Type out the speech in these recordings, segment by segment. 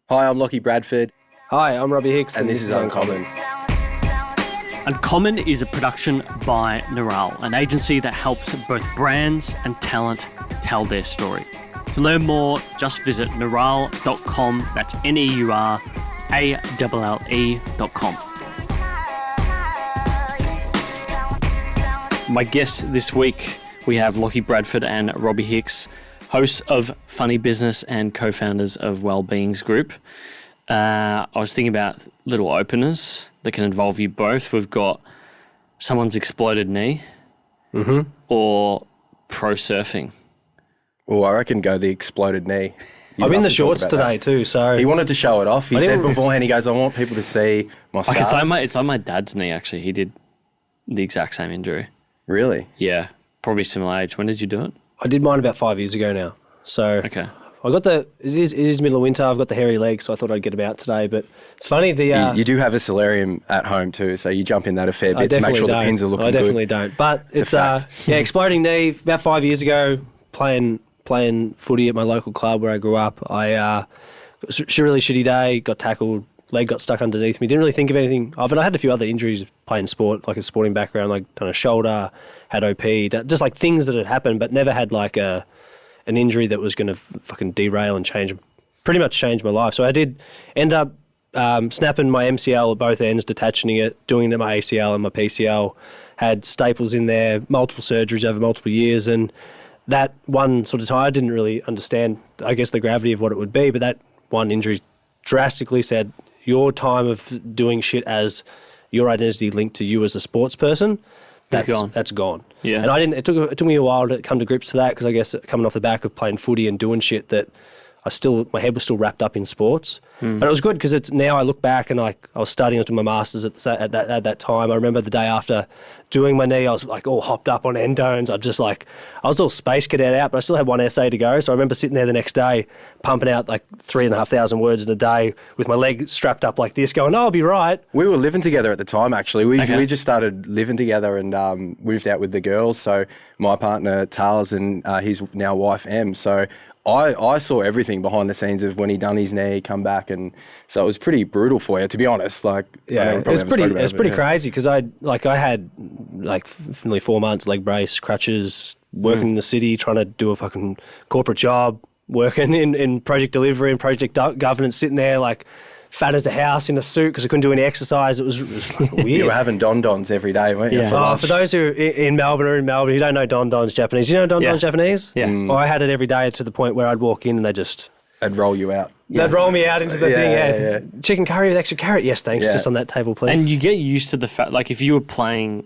Hi, I'm Lachlan Bradford. Hi, I'm Robbie Hicks. And this is Uncommon. Uncommon is a production by Neuralle, an agency that helps both brands and talent tell their story. To learn more, just visit neuralle.com. That's neuralle.com. My guests this week, we have Lachlan Bradford and Robbie Hicks, hosts of Funny Business and co-founders of Wellbeings Group. I was thinking about little openers that can involve you both. We've got someone's exploded knee or pro surfing. Oh, I reckon go the exploded knee. I'm in the shorts today too, so... He wanted to show it off. He said beforehand, he goes, I want people to see my scars. It's like my dad's knee, actually. He did the exact same injury. Really? Yeah, probably similar age. When did you do it? I did mine about 5 years ago now. So okay. I got it is middle of winter. I've got the hairy legs, so I thought I'd get them out today. But it's funny, you do have a solarium at home too, so you jump in that a fair bit to make sure the pins are looking good. I definitely don't. But it's exploding knee. About 5 years ago, playing footy at my local club where I grew up. I it was a really shitty day. Got tackled. Leg got stuck underneath me. Didn't really think of anything of it. I had a few other injuries playing sport, like a sporting background, like done a shoulder, had OP, just like things that had happened, but never had like an injury that was going to fucking derail and pretty much change my life. So I did end up snapping my MCL at both ends, detaching it, doing it at my ACL and my PCL, had staples in there, multiple surgeries over multiple years, and that one sort of time I didn't really understand, I guess, the gravity of what it would be, but that one injury drastically said, your time of doing shit as your identity linked to you as a sports person, that's gone. Yeah. And it took me a while to come to grips to that, because I guess coming off the back of playing footy and doing shit that my head was still wrapped up in sports. But it was good because it's now I look back and I was studying to my masters at that time. I remember the day after doing my knee, I was like all hopped up on endones. I was all space cadet out, but I still had one essay to go. So I remember sitting there the next day, pumping out like 3,500 words in a day with my leg strapped up like this, going, "Oh, I'll be right." We were living together at the time, actually. We just started living together and moved out with the girls. So my partner, Tars, and his now wife, Em. So I saw everything behind the scenes of when he done his knee, come back, and so it was pretty brutal for you, to be honest. Like, it's pretty crazy because I had like nearly 4 months leg brace, crutches, working in the city, trying to do a fucking corporate job, working in project delivery and project governance, sitting there like fat as a house in a suit because I couldn't do any exercise. It was weird. You were having don-dons every day, weren't you? Yeah. For those who are in Melbourne who don't know don-dons Japanese, you know don-dons Japanese? Yeah. Well, I had it every day to the point where I'd walk in and they'd roll you out. They'd roll me out into the thing. Yeah. Chicken curry with extra carrot. Yes, thanks. Just on that table, please. And you get used to the fact, like if you were playing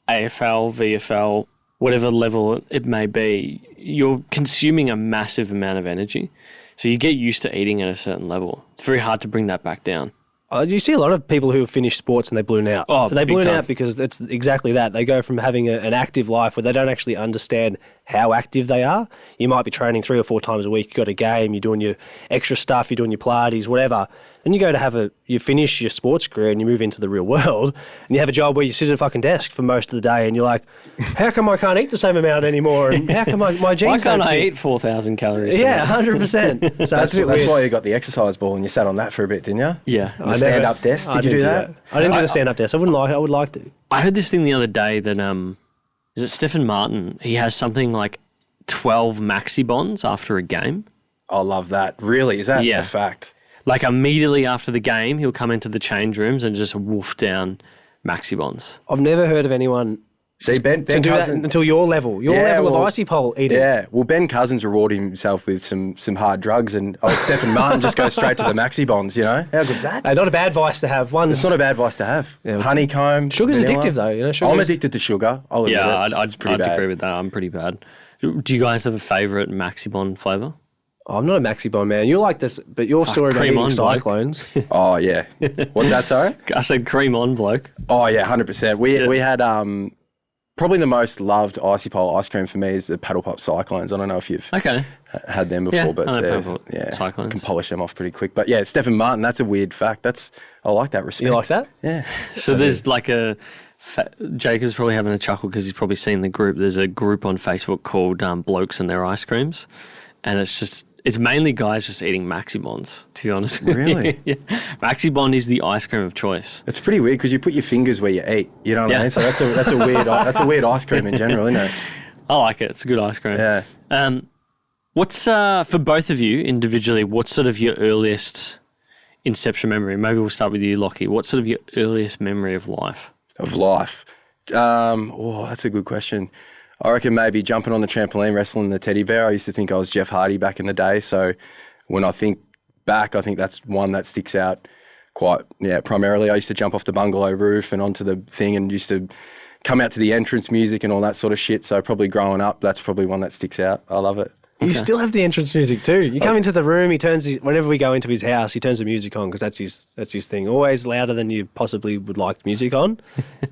AFL, VFL, whatever level it may be, you're consuming a massive amount of energy. So you get used to eating at a certain level. It's very hard to bring that back down. You see a lot of people who have finished sports and they balloon out. They balloon out because it's exactly that. They go from having an active life where they don't actually understand how active they are. You might be training 3 or 4 times a week. You've got a game, you're doing your extra stuff, you're doing your Pilates, whatever. Then you go to you finish your sports career and you move into the real world and you have a job where you sit at a fucking desk for most of the day and you're like, how come I can't eat the same amount anymore? And how come my jeans Why can't don't I fit? eat 4,000 calories? Yeah, 100%. So that's why you got the exercise ball and you sat on that for a bit, didn't you? Yeah. The stand-up desk, did you do that? I didn't do the stand-up desk. I would like to. I heard this thing the other day that, is it Stephen Martin? He has something like 12 maxi bonds after a game. I love that. Really? Is that a fact? Like immediately after the game, he'll come into the change rooms and just wolf down maxi bonds. I've never heard of anyone do that until your level of icy pole eating. Yeah, well, Ben Cousins rewarded himself with some hard drugs, and Stephen Martin just goes straight to the maxi bonds. You know, how good's that? Not a bad vice to have. It's not a bad vice to have. Yeah, honeycomb. Sugar's addictive, though. You know, I'm addicted to sugar. I'd agree with that. I'm pretty bad. Do you guys have a favourite maxi bond flavour? I'm not a maxi bond man. You like this, but your story about eating cyclones. Oh yeah, what's that? Sorry, I said cream on, bloke. Oh yeah, 100%. We had probably the most loved icy pole ice cream for me is the Paddle Pop Cyclones. I don't know if you've had them before, but Cyclones. Can polish them off pretty quick. But yeah, Stephen Martin, that's a weird fact. I like that respect. You like that? Yeah. So there's like Jacob's probably having a chuckle because he's probably seen the group. There's a group on Facebook called Blokes and Their Ice Creams, and it's It's mainly guys just eating Maxi Bonds, to be honest. Really? Yeah. Maxi Bond is the ice cream of choice. It's pretty weird because you put your fingers where you eat. You know what I mean? So that's a weird ice cream in general, isn't it? I like it. It's a good ice cream. Yeah. What's for both of you individually? What's sort of your earliest inception memory? Maybe we'll start with you, Lockie. What's sort of your earliest memory of life? That's a good question. I reckon maybe jumping on the trampoline, wrestling the teddy bear. I used to think I was Jeff Hardy back in the day. So when I think back, I think that's one that sticks out primarily. I used to jump off the bungalow roof and onto the thing and used to come out to the entrance music and all that sort of shit. So probably growing up, that's probably one that sticks out. I love it. You still have the entrance music too. You come into the room, whenever we go into his house, he turns the music on because that's his thing. Always louder than you possibly would like music on.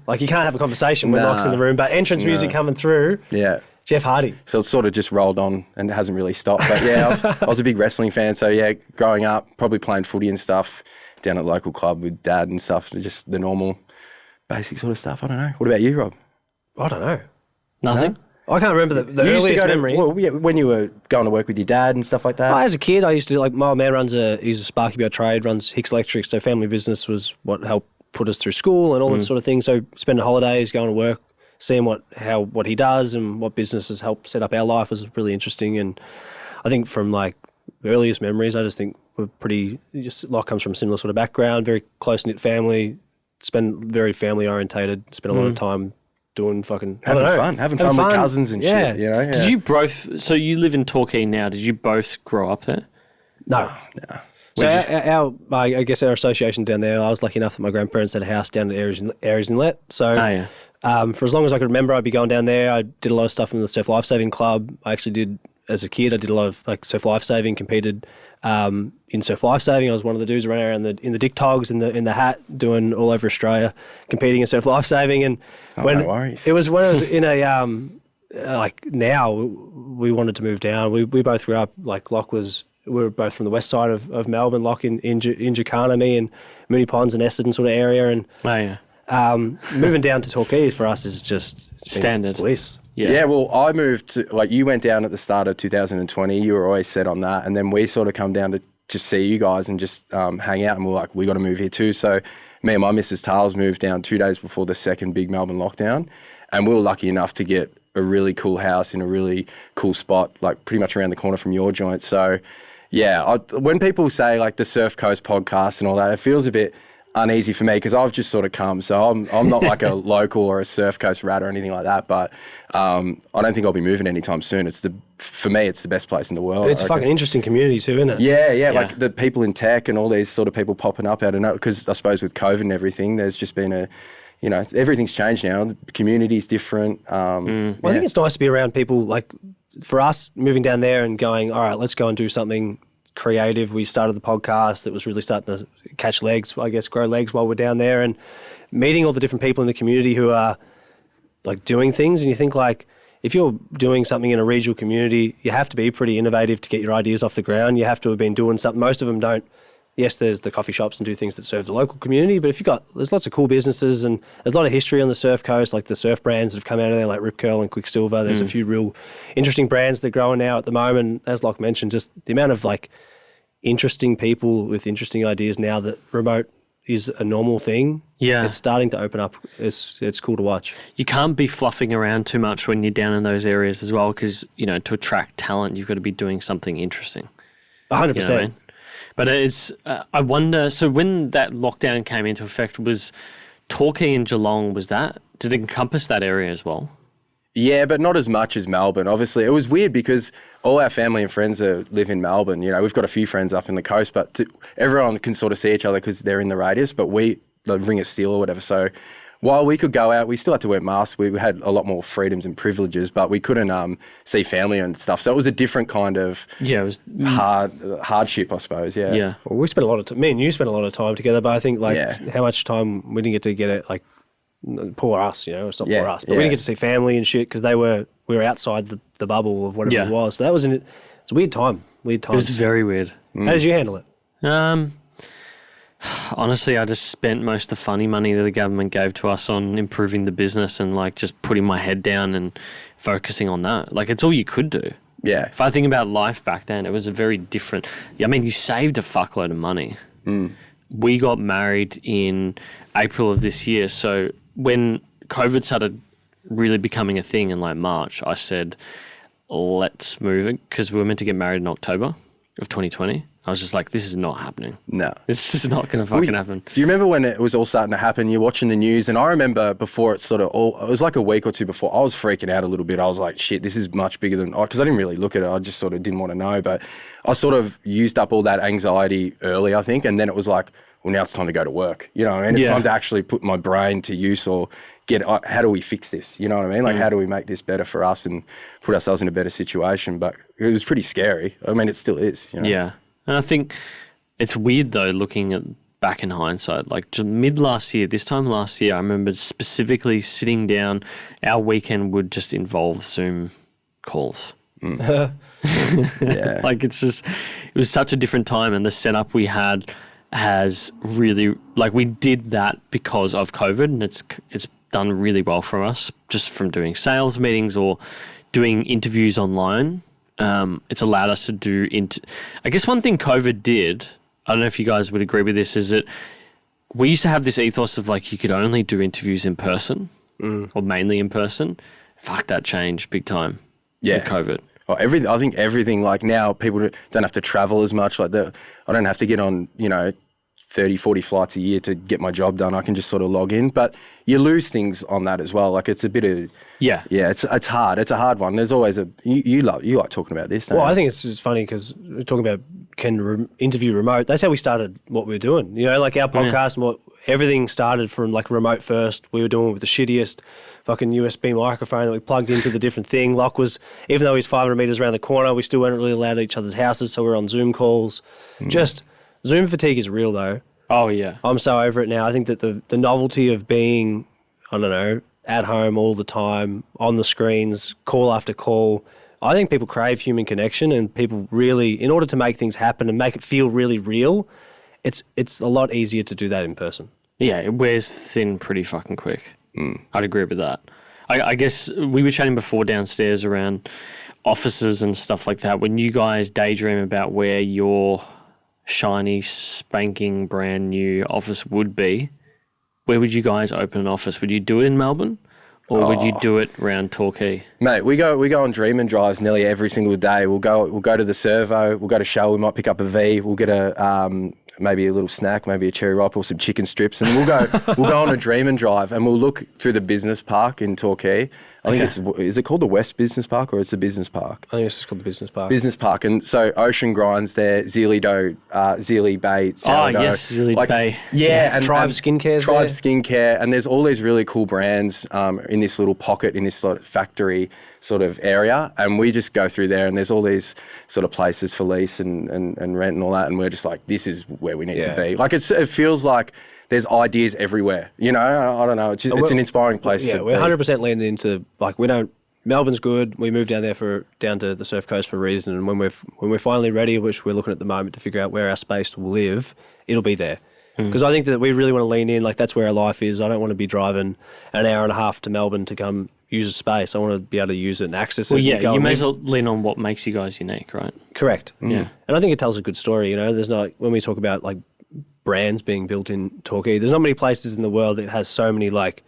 Like you can't have a conversation when Locke's in the room, but entrance music coming through. Yeah. Jeff Hardy. So it's sort of just rolled on and it hasn't really stopped. But yeah, I was a big wrestling fan. So yeah, growing up, probably playing footy and stuff down at the local club with dad and stuff. Just the normal basic sort of stuff. I don't know. What about you, Rob? I don't know. Nothing? No? I can't remember the earliest memory. When you were going to work with your dad and stuff like that? Well, as a kid, I used to, my old man he's a Sparky by trade, runs Hicks Electric, so family business was what helped put us through school and all that sort of thing. So spending holidays, going to work, seeing what he does and what businesses help set up our life was really interesting. And I think from the earliest memories, I just think we're Locke comes from a similar sort of background, very close-knit family, very family-orientated, spent a lot of time doing having fun with cousins and shit, you know. Yeah. Did you both? So you live in Torquay now. Did you both grow up there? No. So I guess our association down there, I was lucky enough that my grandparents had a house down at Aries Inlet. So for as long as I could remember, I'd be going down there. I did a lot of stuff in the surf lifesaving club. I actually did as a kid. I did a lot of surf lifesaving, competed in surf lifesaving. I was one of the dudes around in the dick togs in the hat, doing all over Australia, competing in surf lifesaving. And no worries. It was when I was in a now we wanted to move down. We both grew up Locke was. We were both from the west side of Melbourne, Locke in Jacana, me in Moonee Ponds and Essendon sort of area. And moving down to Torquay for us is just standard bliss. Yeah, well, I moved to, you went down at the start of 2020. You were always set on that. And then we sort of come down to just see you guys and just hang out. And we're like, we got to move here too. So me and my Mrs. Tales moved down 2 days before the second big Melbourne lockdown. And we were lucky enough to get a really cool house in a really cool spot, pretty much around the corner from your joint. So, yeah, when people say the Surf Coast podcast and all that, it feels a bit uneasy for me because I've just sort of come. So I'm not like a local or a Surf Coast rat or anything like that. But I don't think I'll be moving anytime soon. For me, it's the best place in the world. It's a fucking interesting community too, isn't it? Yeah. Like the people in tech and all these sort of people popping up out of nowhere. Because I suppose with COVID and everything, there's just been everything's changed now. The community's different. Well, I think it's nice to be around people for us moving down there and going, all right, let's go and do something creative. We started the podcast that was really starting to catch legs, I guess, grow legs while we're down there, and meeting all the different people in the community who are doing things. And you think if you're doing something in a regional community, you have to be pretty innovative to get your ideas off the ground. You have to have been doing something. Most of them don't. Yes, there's the coffee shops and do things that serve the local community, but there's lots of cool businesses and there's a lot of history on the surf coast, the surf brands that have come out of there, like Rip Curl and Quicksilver. There's a few real interesting brands that are growing now at the moment. As Locke mentioned, just the amount of interesting people with interesting ideas now that remote is a normal thing. Yeah. It's starting to open up. It's cool to watch. You can't be fluffing around too much when you're down in those areas as well because, to attract talent, you've got to be doing something interesting. 100%. You know what I mean? But it's, I wonder, so when that lockdown came into effect, was Torquay and Geelong, did it encompass that area as well? Yeah, but not as much as Melbourne. Obviously, it was weird because all our family and friends live in Melbourne. We've got a few friends up in the coast, but everyone can sort of see each other because they're in the radius, but the Ring of Steel or whatever. So while we could go out, we still had to wear masks. We had a lot more freedoms and privileges, but we couldn't see family and stuff. So it was a different kind of it was hardship, I suppose. Yeah. Well, we spent a lot of time. Me and you spent a lot of time together, but I think how much time we didn't get it. Poor us, it's not poor us, but we didn't get to see family and shit because we were outside the bubble of whatever it was. So that was it's a weird time. Weird times. It was very weird. How did you handle it? Honestly, I just spent most of the funny money that the government gave to us on improving the business and just putting my head down and focusing on that. It's all you could do. Yeah. If I think about life back then, it was a very different. I mean, you saved a fuckload of money. We got married in April of this year. So when COVID started really becoming a thing in like March, I said, let's move it, because we were meant to get married in October of 2020. I was just like, this is not happening. No. This is not going to fucking happen. Do you remember when it was all starting to happen? You're watching the news, and I remember before it was like a week or two before, I was freaking out a little bit. I was like, shit, this is much bigger than, because I didn't really look at it. I just sort of didn't want to know. But I sort of used up all that anxiety early, I think. And then it was like, well, now it's time to go to work, you know, and it's time to actually put my brain to use or how do we fix this? You know what I mean? Like, how do we make this better for us and put ourselves in a better situation? But it was pretty scary. I mean, it still is, you know? Yeah. And I think it's weird though, looking back in hindsight, like this time last year, I remember specifically sitting down, our weekend would just involve Zoom calls. Yeah. Like it was such a different time, and the setup we had has really, like, we did that because of COVID, and it's done really well for us, just from doing sales meetings or doing interviews online. It's allowed us to do I guess one thing COVID did, I don't know if you guys would agree with this, is that we used to have this ethos of like you could only do interviews in person or mainly in person. Fuck, that changed big time with COVID. Oh, I think everything, like now people don't have to travel as much. Like I don't have to get on, 30, 40 flights a year to get my job done. I can just sort of log in, but you lose things on that as well. Like it's a bit of, it's hard. It's a hard one. There's always you like talking about this, don't you? I think it's just funny because we're talking about interview remote. That's how we started what we were doing. You know, like our podcast and everything started from like remote first. We were doing it with the shittiest fucking USB microphone that we plugged into the different thing. Locke was, even though he's 500 metres around the corner, we still weren't really allowed at each other's houses, so we were on Zoom calls. Just Zoom fatigue is real though. Oh yeah. I'm so over it now. I think that the novelty of being, I don't know, at home all the time, on the screens, call after call, I think people crave human connection, and people really, in order to make things happen and make it feel really real, it's a lot easier to do that in person. Yeah, it wears thin pretty fucking quick. I'd agree with that. I guess we were chatting before downstairs around offices and stuff like that. When you guys daydream about where your shiny, spanking, brand new office would be, where would you guys open an office? Would you do it in Melbourne? Or would you do it around Torquay? Mate, we go on dreaming drives nearly every single day. We'll go to the servo, we'll go to Shell, we might pick up a V, we'll get maybe a little snack, maybe a cherry ripe or some chicken strips, and we'll go on a dreaming drive, and we'll look through the business park in Torquay. I think is it called the West Business Park or it's the Business Park? I think it's just called the Business Park. Business Park, and so Ocean Grinds there, Zealy Bay, sourdough. Oh yes, Zealy Bay. Yeah, and Tribe Skincare. Tribe Skincare, and there's all these really cool brands in this little pocket, in this sort of factory sort of area, and we just go through there, and there's all these sort of places for lease and rent and all that, and we're just like, this is where we need to be. Like it feels like there's ideas everywhere, I don't know. It's an inspiring place. Yeah, we're 100% leaning into, like, Melbourne's good. We moved down to the Surf Coast for a reason, and when we're finally ready, which we're looking at the moment to figure out where our space will live, it'll be there. Because I think that we really want to lean in, like that's where our life is. I don't want to be driving an hour and a half to Melbourne to come use a space. I want to be able to use it and access it. Well, yeah, you may as well lean on what makes you guys unique, right? Correct. Yeah. And I think it tells a good story, There's not, when we talk about like brands being built in Torquay, there's not many places in the world that has so many like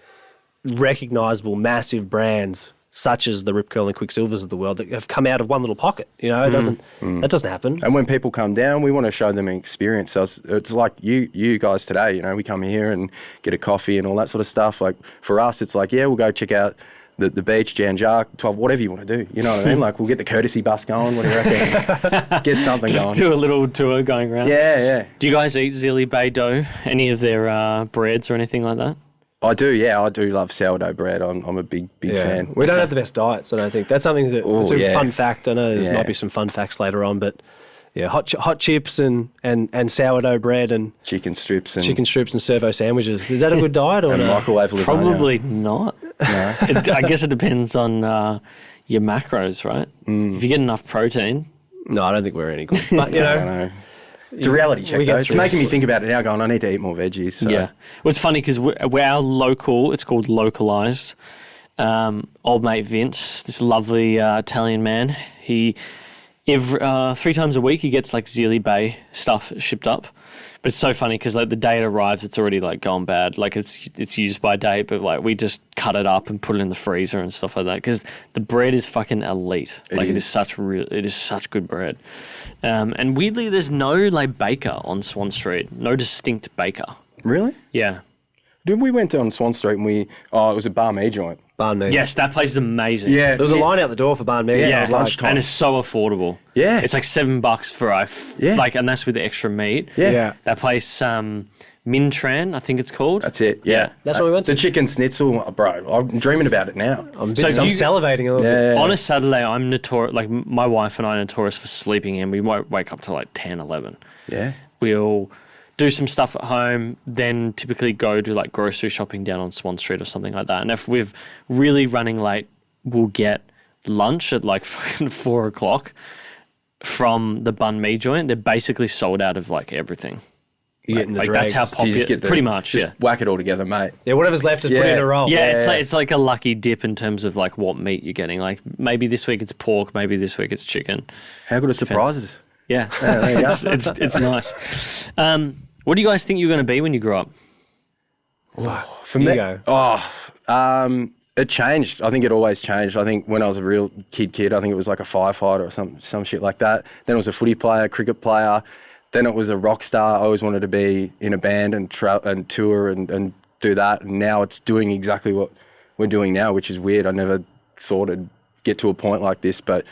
recognisable massive brands such as the Rip Curl and Quicksilvers of the world that have come out of one little pocket. That doesn't happen. And when people come down, we want to show them an experience. So it's like you guys today, we come here and get a coffee and all that sort of stuff. Like for us, it's like, we'll go check out the beach, Jan Jark, 12, whatever you want to do. You know what I mean? Like we'll get the courtesy bus going. What do you reckon? Get something going. Do a little tour going around. Yeah. Do you guys eat Zealy Bay dough? Any of their breads or anything like that? I do, yeah. I do love sourdough bread. I'm a big fan. We don't have the best diets, I don't think. That's something it's a fun fact. I know there might be some fun facts later on, but yeah, hot chips and sourdough bread and chicken strips and servo sandwiches. Is that a good diet or not? Microwave lasagna? Probably not. No. I guess it depends on your macros, right? If you get enough protein. No, I don't think we're any good. But, I don't know. It's a reality check, though. It's making me think about it now, going, I need to eat more veggies. So. Yeah. Well, it's funny because we're our local, it's called Localised. Old mate Vince, this lovely Italian man, He 3 times a week he gets like Zealy Bay stuff shipped up. But it's so funny because like the day it arrives, it's already like gone bad. Like it's used by date, but like we just cut it up and put it in the freezer and stuff like that because the bread is fucking elite. It is such good bread. And weirdly, there's no like baker on Swan Street. No distinct baker. Really? Yeah. Dude, we went on Swan Street and it was a bar me joint. Banh mi. Yes, that place is amazing. Yeah. There was a line out the door for banh mi. Yeah, I was like, and it's so affordable. Yeah. It's like $7 for and that's with the extra meat. Yeah. That place, Min Tran, I think it's called. That's it. Yeah. That's what we went to. The chicken schnitzel, bro. I'm dreaming about it now. I'm salivating a little bit. On a Saturday, I'm notorious, like my wife and I are notorious for sleeping in. We won't wake up till like 10, 11. Yeah. We'll do some stuff at home, then typically go do like grocery shopping down on Swan Street or something like that. And if we're really running late, we'll get lunch at like fucking 4 o'clock from the banh mi joint. They're basically sold out of like everything. You're getting the like dregs. that's how popular. Pretty much, just whack it all together, mate. Yeah, whatever's left is put in a roll. Yeah, it's like a lucky dip in terms of like what meat you're getting. Like maybe this week it's pork, maybe this week it's chicken. How good a surprise is it? Yeah, it's nice. What do you guys think you're going to be when you grow up? For me, it changed. I think it always changed. I think when I was a real kid, I think it was like a firefighter or some shit like that. Then it was a footy player, cricket player. Then it was a rock star. I always wanted to be in a band and tour and do that. And now it's doing exactly what we're doing now, which is weird. I never thought I'd get to a point like this, but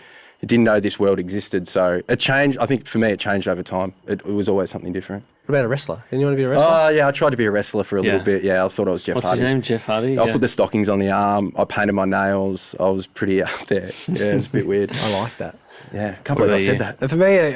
I didn't know this world existed. So it changed. I think for me, it changed over time. It was always something different. What about a wrestler? Didn't you want to be a wrestler? Oh, yeah, I tried to be a wrestler for a little bit. Yeah, I thought I was Jeff Hardy. What's his name? Jeff Hardy? I put the stockings on the arm. I painted my nails. I was pretty out there. Yeah, it's a bit weird. I like that. Yeah, can't believe I said that. And for me,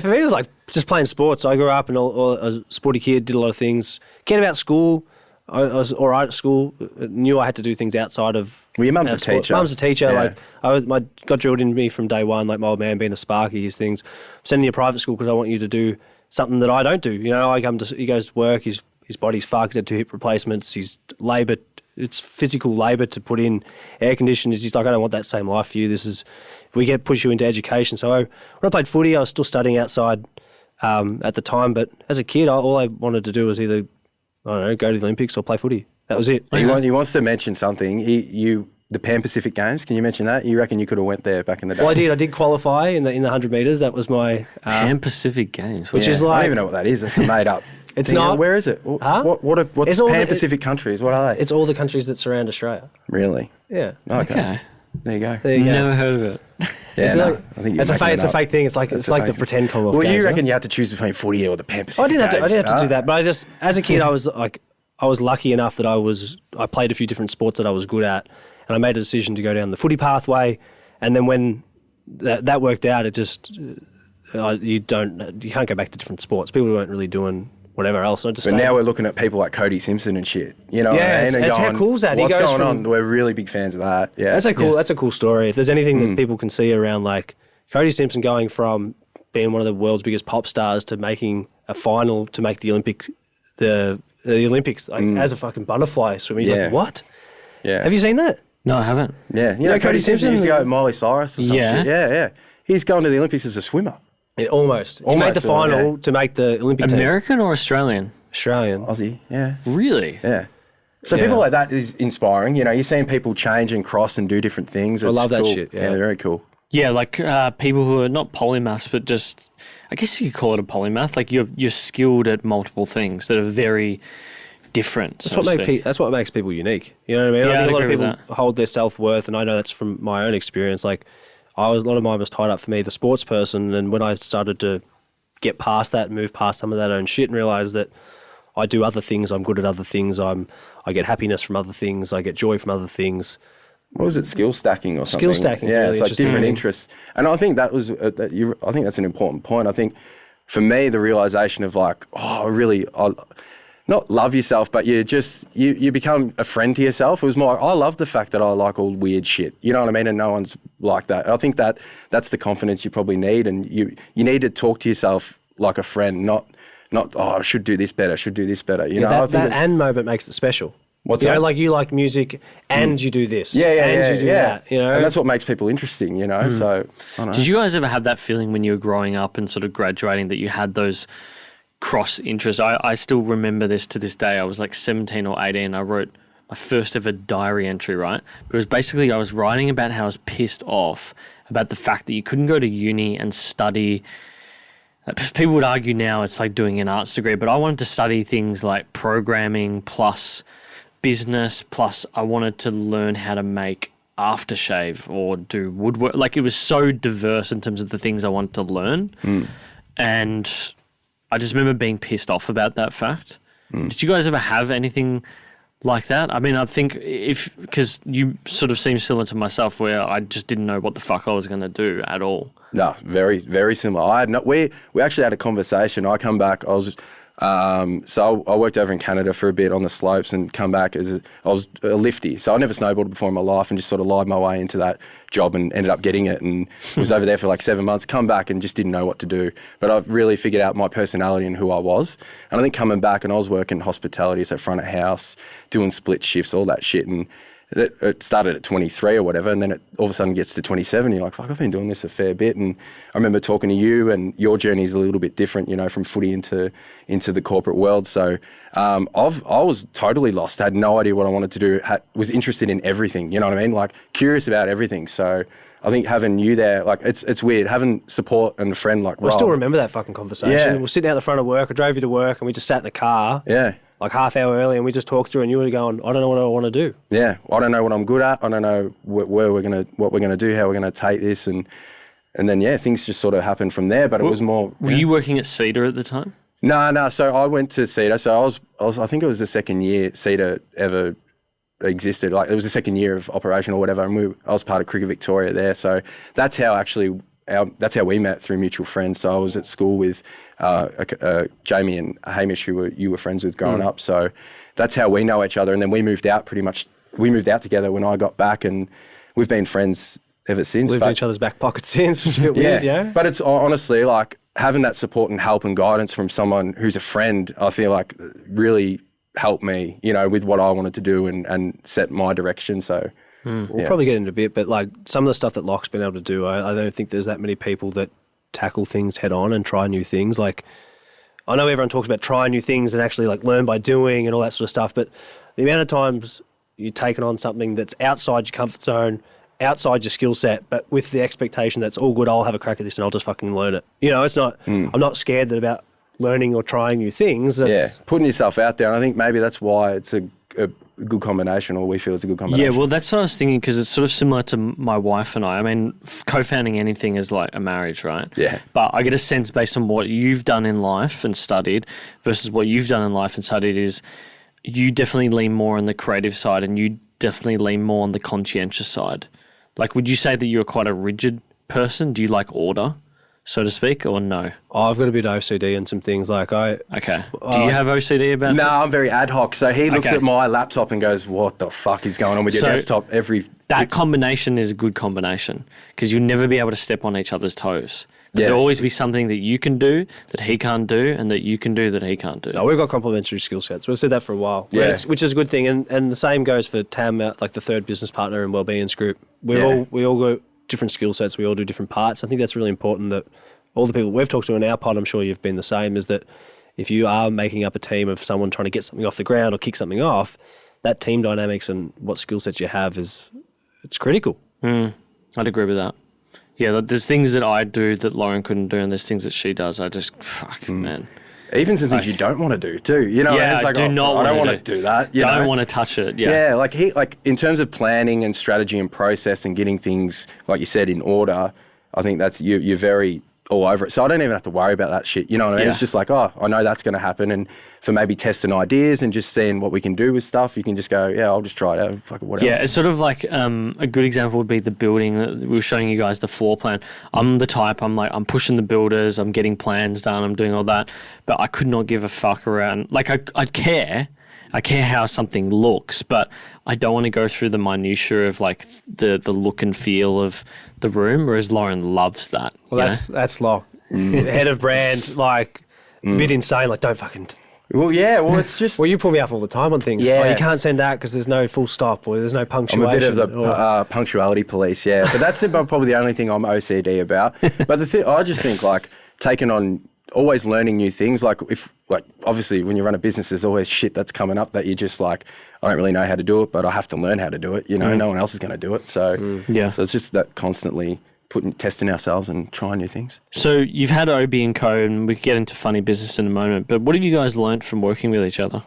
for me, it was like just playing sports. I grew up and I was a sporty kid, did a lot of things. Cared about school. I was all right at school. Knew I had to do things outside of. Well, your mum's a teacher. Mum's a teacher. Yeah. Like got drilled into me from day one. Like my old man being a sparky, his things. I'm sending you to private school because I want you to do something that I don't do. You know, he goes to work. His body's fucked. He's had 2 hip replacements. He's labour. It's physical labour to put in air conditioners. He's like, I don't want that same life for you. This is if we push you into education. So when I played footy, I was still studying outside at the time. But as a kid, all I wanted to do was either go to the Olympics or play footy. That was it. He wants to mention something. The Pan Pacific Games. Can you mention that? You reckon you could have went there back in the day? Well, I did. I did qualify in the 100 metres. That was my Pan Pacific Games, which is like I don't even know what that is. It's a made up. It's not. Where is it? Huh? What's Pan Pacific countries? What are they? It's all the countries that surround Australia. Really? Yeah. Okay. There you go. Never heard of it. Yeah, I think it's a fake thing. It's like the pretend Commonwealth Games. Well, you reckon you had to choose between footy or the Pan Pacific? I didn't have to do that, but I just as a kid I was lucky enough that I played a few different sports that I was good at, and I made a decision to go down the footy pathway. And then when that worked out, it just you can't go back to different sports. People weren't really doing whatever else. But now we're looking at people like Cody Simpson and shit. You know, it's how cool is that? What's going on? We're really big fans of that. Yeah, that's a cool story. If there's anything that people can see around like Cody Simpson going from being one of the world's biggest pop stars to making a final to make the Olympics, the Olympics as a fucking butterfly swimming. He's like, what? Yeah. Have you seen that? No, I haven't. Yeah. You know Cody Simpson used to go with Miley Cyrus or some shit. Yeah. He's going to the Olympics as a swimmer. Yeah, almost. He made the final to make the Olympic team. American or Australian? Australian. Aussie, yeah. Really? Yeah. So people like that is inspiring. You know, you're seeing people change and cross and do different things. I love that cool. shit. Yeah, very cool. Yeah, like people who are not polymaths, but just, I guess you could call it a polymath. Like you're skilled at multiple things that are very different. That's what makes people unique. You know what I mean? Yeah, I think a lot of people people hold their self-worth, and I know that's from my own experience. Like, a lot of mine was tied up for me, the sports person, and when I started to get past that, move past some of that own shit, and realize that I do other things, I'm good at other things, I get happiness from other things, I get joy from other things. What was it? Skill stacking or something? Skill stacking. Yeah, really it's like different interests, and I think that was. I think that's an important point. I think for me, the realization of like, not love yourself, but you become a friend to yourself. It was more, I love the fact that I like all weird shit. You know what I mean? And no one's like that. I think that's the confidence you probably need, and you need to talk to yourself like a friend, not I should do this better, You know, that moment makes it special. What's you that? know, like you like music and you do this. Yeah, and you do that, you know. And that's what makes people interesting, you know. So, I don't know. Did you guys ever have that feeling when you were growing up and sort of graduating that you had those cross interests? I still remember this to this day. I was like 17 or 18. I wrote my first ever diary entry, right? But it was basically I was writing about how I was pissed off about the fact that you couldn't go to uni and study. People would argue now it's like doing an arts degree, but I wanted to study things like programming plus business, plus I wanted to learn how to make aftershave or do woodwork. Like, it was so diverse in terms of the things I wanted to learn. And I just remember being pissed off about that fact. Did you guys ever have anything like that? I mean, I think because you sort of seem similar to myself, where I just didn't know what the fuck I was going to do at all. No, very, very similar. We actually had a conversation. I come back, so I worked over in Canada for a bit on the slopes and come back I was a lifty. So I never snowboarded before in my life and just sort of lied my way into that job and ended up getting it and was over there for like 7 months, come back and just didn't know what to do. But I really figured out my personality and who I was. And I think coming back, and I was working hospitality, so front of house, doing split shifts, all that shit. And it started at 23 or whatever, and then it all of a sudden gets to 27. You're like, fuck, I've been doing this a fair bit. And I remember talking to you, and your journey is a little bit different, you know, from footy into the corporate world. So I was totally lost. I had no idea what I wanted to do. Was interested in everything, you know what I mean? Like, curious about everything. So I think having you there, like, it's weird. Having support and a friend like Rob. I still remember that fucking conversation. Yeah. We're sitting out the front of work. I drove you to work, and we just sat in the car. Yeah. Like half hour early, and we just talked through, and you were going, I don't know what I want to do. Yeah, I don't know what I'm good at. I don't know what we're gonna do, how we're gonna take this, and then things just sort of happened from there. But it was more. Were you working at Cedar at the time? No. So I went to Cedar. So I was. I think it was the second year Cedar ever existed. Like, it was the second year of operation or whatever, and I was part of Cricket Victoria there. So that's how that's how we met, through mutual friends. So I was at school with Jamie and Hamish, who you were friends with growing up. So that's how we know each other. And then we moved out together when I got back, and we've been friends ever since. Lived in each other's back pockets since, which is a bit weird, yeah. But it's honestly like having that support and help and guidance from someone who's a friend, I feel like really helped me, you know, with what I wanted to do and set my direction. So we'll probably get into a bit, but like some of the stuff that Locke's been able to do, I don't think there's that many people that tackle things head on and try new things. Like, I know everyone talks about trying new things and actually like learn by doing and all that sort of stuff, but the amount of times you've taken on something that's outside your comfort zone, outside your skill set, but with the expectation that's all good, I'll have a crack at this and I'll just fucking learn it. You know, it's not, I'm not scared about learning or trying new things. Putting yourself out there. And I think maybe that's why it's a good combination, or we feel it's a good combination. Yeah, well, that's what I was thinking, because it's sort of similar to my wife and I. I mean, co-founding anything is like a marriage, right? Yeah. But I get a sense based on what you've done in life and studied versus what you've done in life and studied is you definitely lean more on the creative side, and you definitely lean more on the conscientious side. Like, would you say that you're quite a rigid person? Do you like order, so to speak, or no? Oh, I've got a bit of OCD and some things like Okay. Do you have OCD about No, that? I'm very ad hoc. So he looks at my laptop and goes, what the fuck is going on with your desktop? That combination is a good combination, because you'll never be able to step on each other's toes. There'll always be something that you can do that he can't do, and that you can do that he can't do. No, we've got complementary skill sets. We've said that for a while, which is a good thing. And the same goes for Tam, like the third business partner in Wellbeings Group. We all got different skill sets. We all do different parts. I think that's really important, that all the people we've talked to in our pod, I'm sure you've been the same, is that if you are making up a team of someone trying to get something off the ground or kick something off, that team dynamics and what skill sets you have it's critical. I'd agree with that. Yeah, there's things that I do that Lauren couldn't do, and there's things that she does. I just, man. Even some things you don't want to do too. You know, yeah, it's like, I don't want to do that. Don't want to touch it. Yeah, like in terms of planning and strategy and process and getting things, like you said, in order, I think that's you're very all over it. So I don't even have to worry about that shit. You know what I mean? It's just like, I know that's going to happen. And for maybe testing ideas and just seeing what we can do with stuff, you can just go, I'll just try it out. Fuck it, whatever. Yeah, it's sort of like a good example would be the building. We were showing you guys the floor plan. I'm the type, I'm pushing the builders, I'm getting plans done, I'm doing all that. But I could not give a fuck around. Like, I care. I care how something looks, but I don't want to go through the minutiae of like the look and feel of the room, whereas Lauren loves that. Well, that's Locke. Head of brand, like a bit insane, like don't fucking Well, yeah. Well, it's just. Well, you pull me up all the time on things. Yeah. Oh, you can't send that because there's no full stop or there's no I'm punctuation. a bit of the punctuality police, yeah. But that's probably the only thing I'm OCD about. But I just think like taking on, always learning new things. Like obviously when you run a business, there's always shit that's coming up that you just like, I don't really know how to do it, but I have to learn how to do it. You know, no one else is going to do it. So so it's just that constantly testing ourselves and trying new things. So you've had Obie and Co, and we can get into funny business in a moment, but what have you guys learnt from working with each other?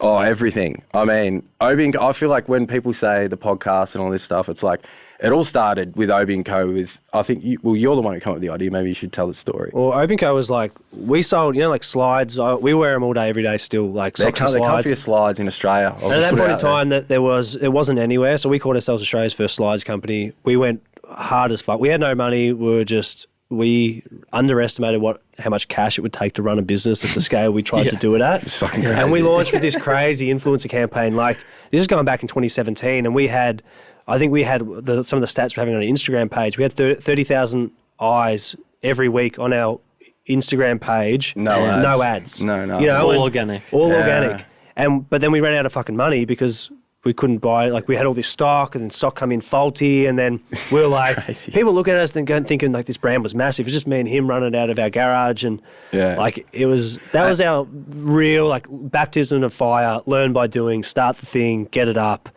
Oh, everything. I mean, Obie and Co, I feel like when people say the podcast and all this stuff, it's like, it all started with Obie and Co with, I think, you're the one who came up with the idea. Maybe you should tell the story. Well, Obie and Co was like, we sold, like slides. We wear them all day, every day still, like socks and slides. They're comfiest slides in Australia. And at that point in time, that it wasn't anywhere. So we called ourselves Australia's first slides company. We went hard as fuck. We had no money. We underestimated how much cash it would take to run a business at the scale we tried to do it at. It's fucking crazy. And we launched with this crazy influencer campaign. Like, this is going back in 2017, and I think we had some of the stats we're having on our Instagram page. We had 30,000 eyes every week on our Instagram page. No ads. No ads. No. All organic. All organic. But then we ran out of fucking money because we couldn't buy, like we had all this stock and then stock come in faulty, and then we were like, crazy. People look at us and thinking like this brand was massive. It was just me and him running out of our garage, and like that was our real like baptism of fire, learn by doing, start the thing, get it up,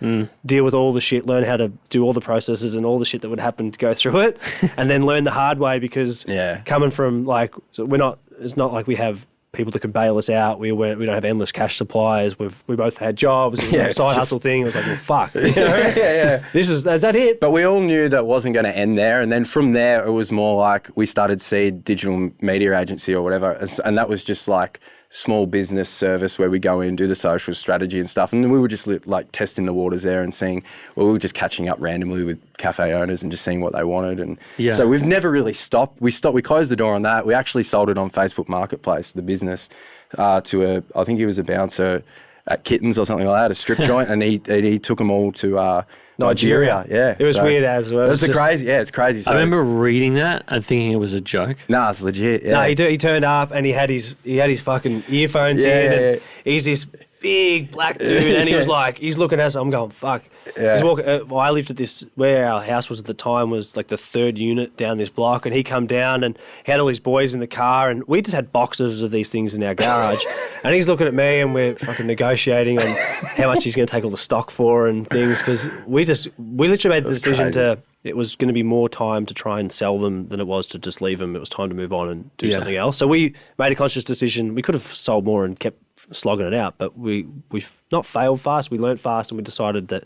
deal with all the shit, learn how to do all the processes and all the shit that would happen to go through it, and then learn the hard way because coming from like, it's not like we have people that could bail us out. We don't have endless cash supplies. We both had jobs. It was a side hustle thing. It was like, well, fuck. You know? Is that it? But we all knew that wasn't going to end there. And then from there, it was more like we started Seed Digital Media Agency or whatever. And that was just like small business service where we go in, do the social strategy and stuff. And then we were just like testing the waters there and seeing, we were just catching up randomly with cafe owners and just seeing what they wanted. And so we've never really stopped. We closed the door on that. We actually sold it on Facebook Marketplace, the business, to I think he was a bouncer at Kittens or something like that, a strip joint. And he took them all to Nigeria. Yeah. It was weird as well. It's crazy. So, I remember reading that and thinking it was a joke. Nah, it's legit. Yeah. No, he turned up and he had his fucking earphones in, and he's this big black dude, and he was like, he's looking at us. I'm going, fuck. Yeah. He's walking. I lived at this, where our house was at the time was like the third unit down this block, and he come down and he had all his boys in the car, and we just had boxes of these things in our garage, and he's looking at me, and we're fucking negotiating on how much he's going to take all the stock for and things, because we literally made the decision it was going to be more time to try and sell them than it was to just leave them. It was time to move on and do something else. So we made a conscious decision. We could have sold more and kept slogging it out, but we've not failed fast. We learnt fast, and we decided that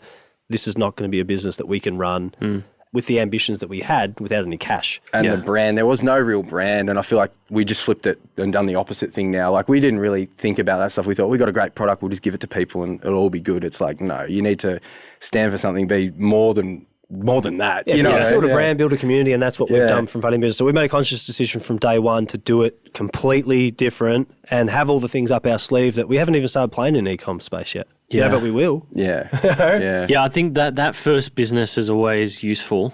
this is not going to be a business that we can run with the ambitions that we had without any cash. And the brand, there was no real brand, and I feel like we just flipped it and done the opposite thing now. Like, we didn't really think about that stuff. We thought, we got a great product, we'll just give it to people and it'll all be good. It's like, no, you need to stand for something, be more than that. Yeah, build a brand, build a community, and that's what we've done from Funny Business. So we made a conscious decision from day one to do it completely different and have all the things up our sleeve that we haven't even started playing in e-com space yet. Yeah, but we will. Yeah. I think that first business is always useful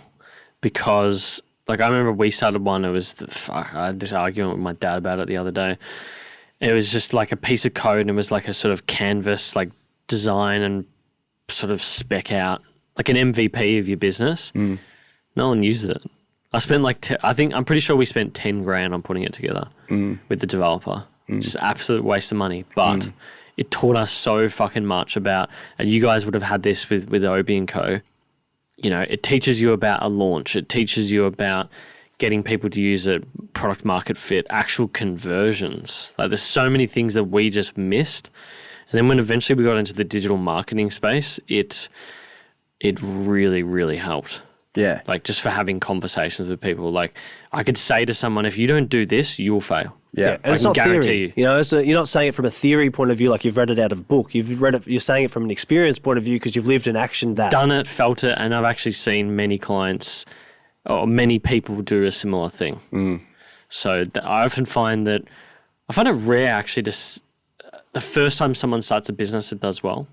because, like, I remember we started one. It was I had this argument with my dad about it the other day. It was just like a piece of code, and it was like a sort of canvas, like design and sort of spec out, like an MVP of your business. No one used it. I spent I'm pretty sure we spent 10 grand on putting it together with the developer. Just absolute waste of money. But it taught us so fucking much about, and you guys would have had this with Obie and Co. You know, it teaches you about a launch. It teaches you about getting people to use it, product market fit, actual conversions. Like, there's so many things that we just missed. And then when eventually we got into the digital marketing space, it really, really helped. Yeah. Like, just for having conversations with people. Like, I could say to someone, if you don't do this, you'll fail. Yeah. And it's not theory. You know, you're not saying it from a theory point of view, like you've read it out of a book. You're saying it from an experience point of view because you've lived and actioned that. Done it, felt it, and I've actually seen many clients or many people do a similar thing. So I often find it rare actually the first time someone starts a business, it does well.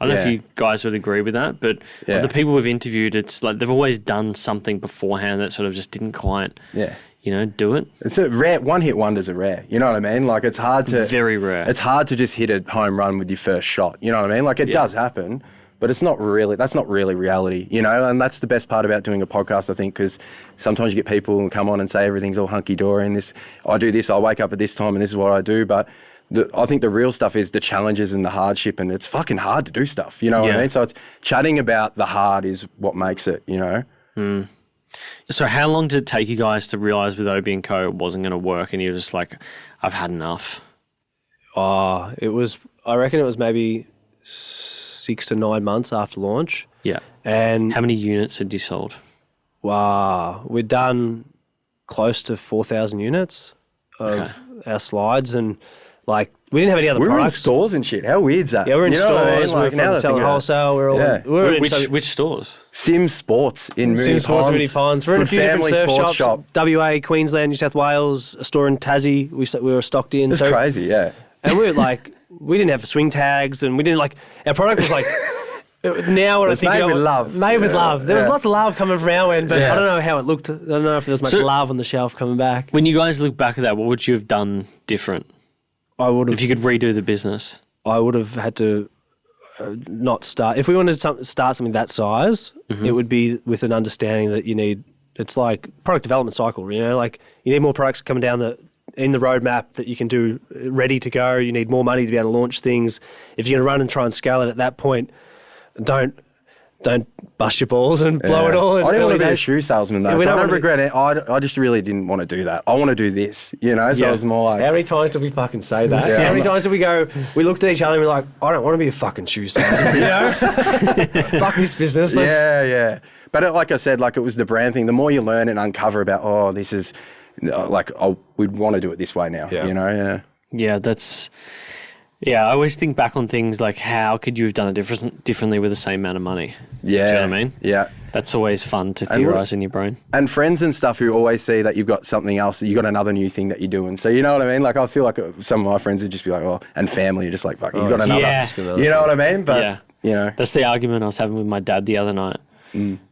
I don't know if you guys would agree with that, but the people we've interviewed, it's like they've always done something beforehand that sort of just didn't quite, do it. It's a rare, one-hit wonders are rare. You know what I mean? Like it's hard to... Very rare. It's hard to just hit a home run with your first shot. You know what I mean? Like it does happen, but that's not really reality, you know? And that's the best part about doing a podcast, I think, because sometimes you get people who come on and say everything's all hunky-dory and I do this, I wake up at this time and this is what I do, but... I think the real stuff is the challenges and the hardship, and it's fucking hard to do stuff, you know what I mean? So it's chatting about the hard is what makes it, you know? Mm. So how long did it take you guys to realise with Obie and Co. it wasn't going to work and you're just like, I've had enough? I reckon it was maybe 6 to 9 months after launch. Yeah. And how many units had you sold? Wow. We'd done close to 4,000 units of our slides, and like we didn't have any other products. We were in stores and shit. How weird's that? Yeah, we're in stores. Like, we were selling wholesale. We're all which stores? Sims Sports in Mooney Ponds. We're in a few different surf shops. WA, Queensland, New South Wales, a store in Tassie. We were stocked in. It's crazy, yeah. And we were like, we didn't have swing tags, and we didn't like our product was like. Now when I think made with love. Made with love. There was lots of love coming from our end, but I don't know how it looked. I don't know if there was much love on the shelf coming back. When you guys look back at that, what would you have done different? If you could redo the business. I would have had to not start. If we wanted to start something that size, it would be with an understanding that you need. It's like product development cycle. You know, like you need more products coming down in the roadmap that you can do ready to go. You need more money to be able to launch things. If you're going to run and try and scale it at that point, don't bust your balls and blow it all. I didn't want to be a shoe salesman though, so I don't regret it. I just really didn't want to do that. I want to do this, you know, so it was more like... How many times did we fucking say that? How many times did we looked at each other and we're like, I don't want to be a fucking shoe salesman, you know? Fuck this business. Yeah. But like I said, like it was the brand thing. The more you learn and uncover about, this is, like, we'd want to do it this way now, you know? Yeah, that's... Yeah, I always think back on things like how could you have done it differently with the same amount of money? Yeah. Do you know what I mean? Yeah. That's always fun to theorise in your brain. And friends and stuff who always see that you've got something else, you've got another new thing that you're doing. So you know what I mean? Like I feel like some of my friends would just be like, and family are just like, fuck, he's got another. Yeah. You know what I mean? But, you know. That's the argument I was having with my dad the other night.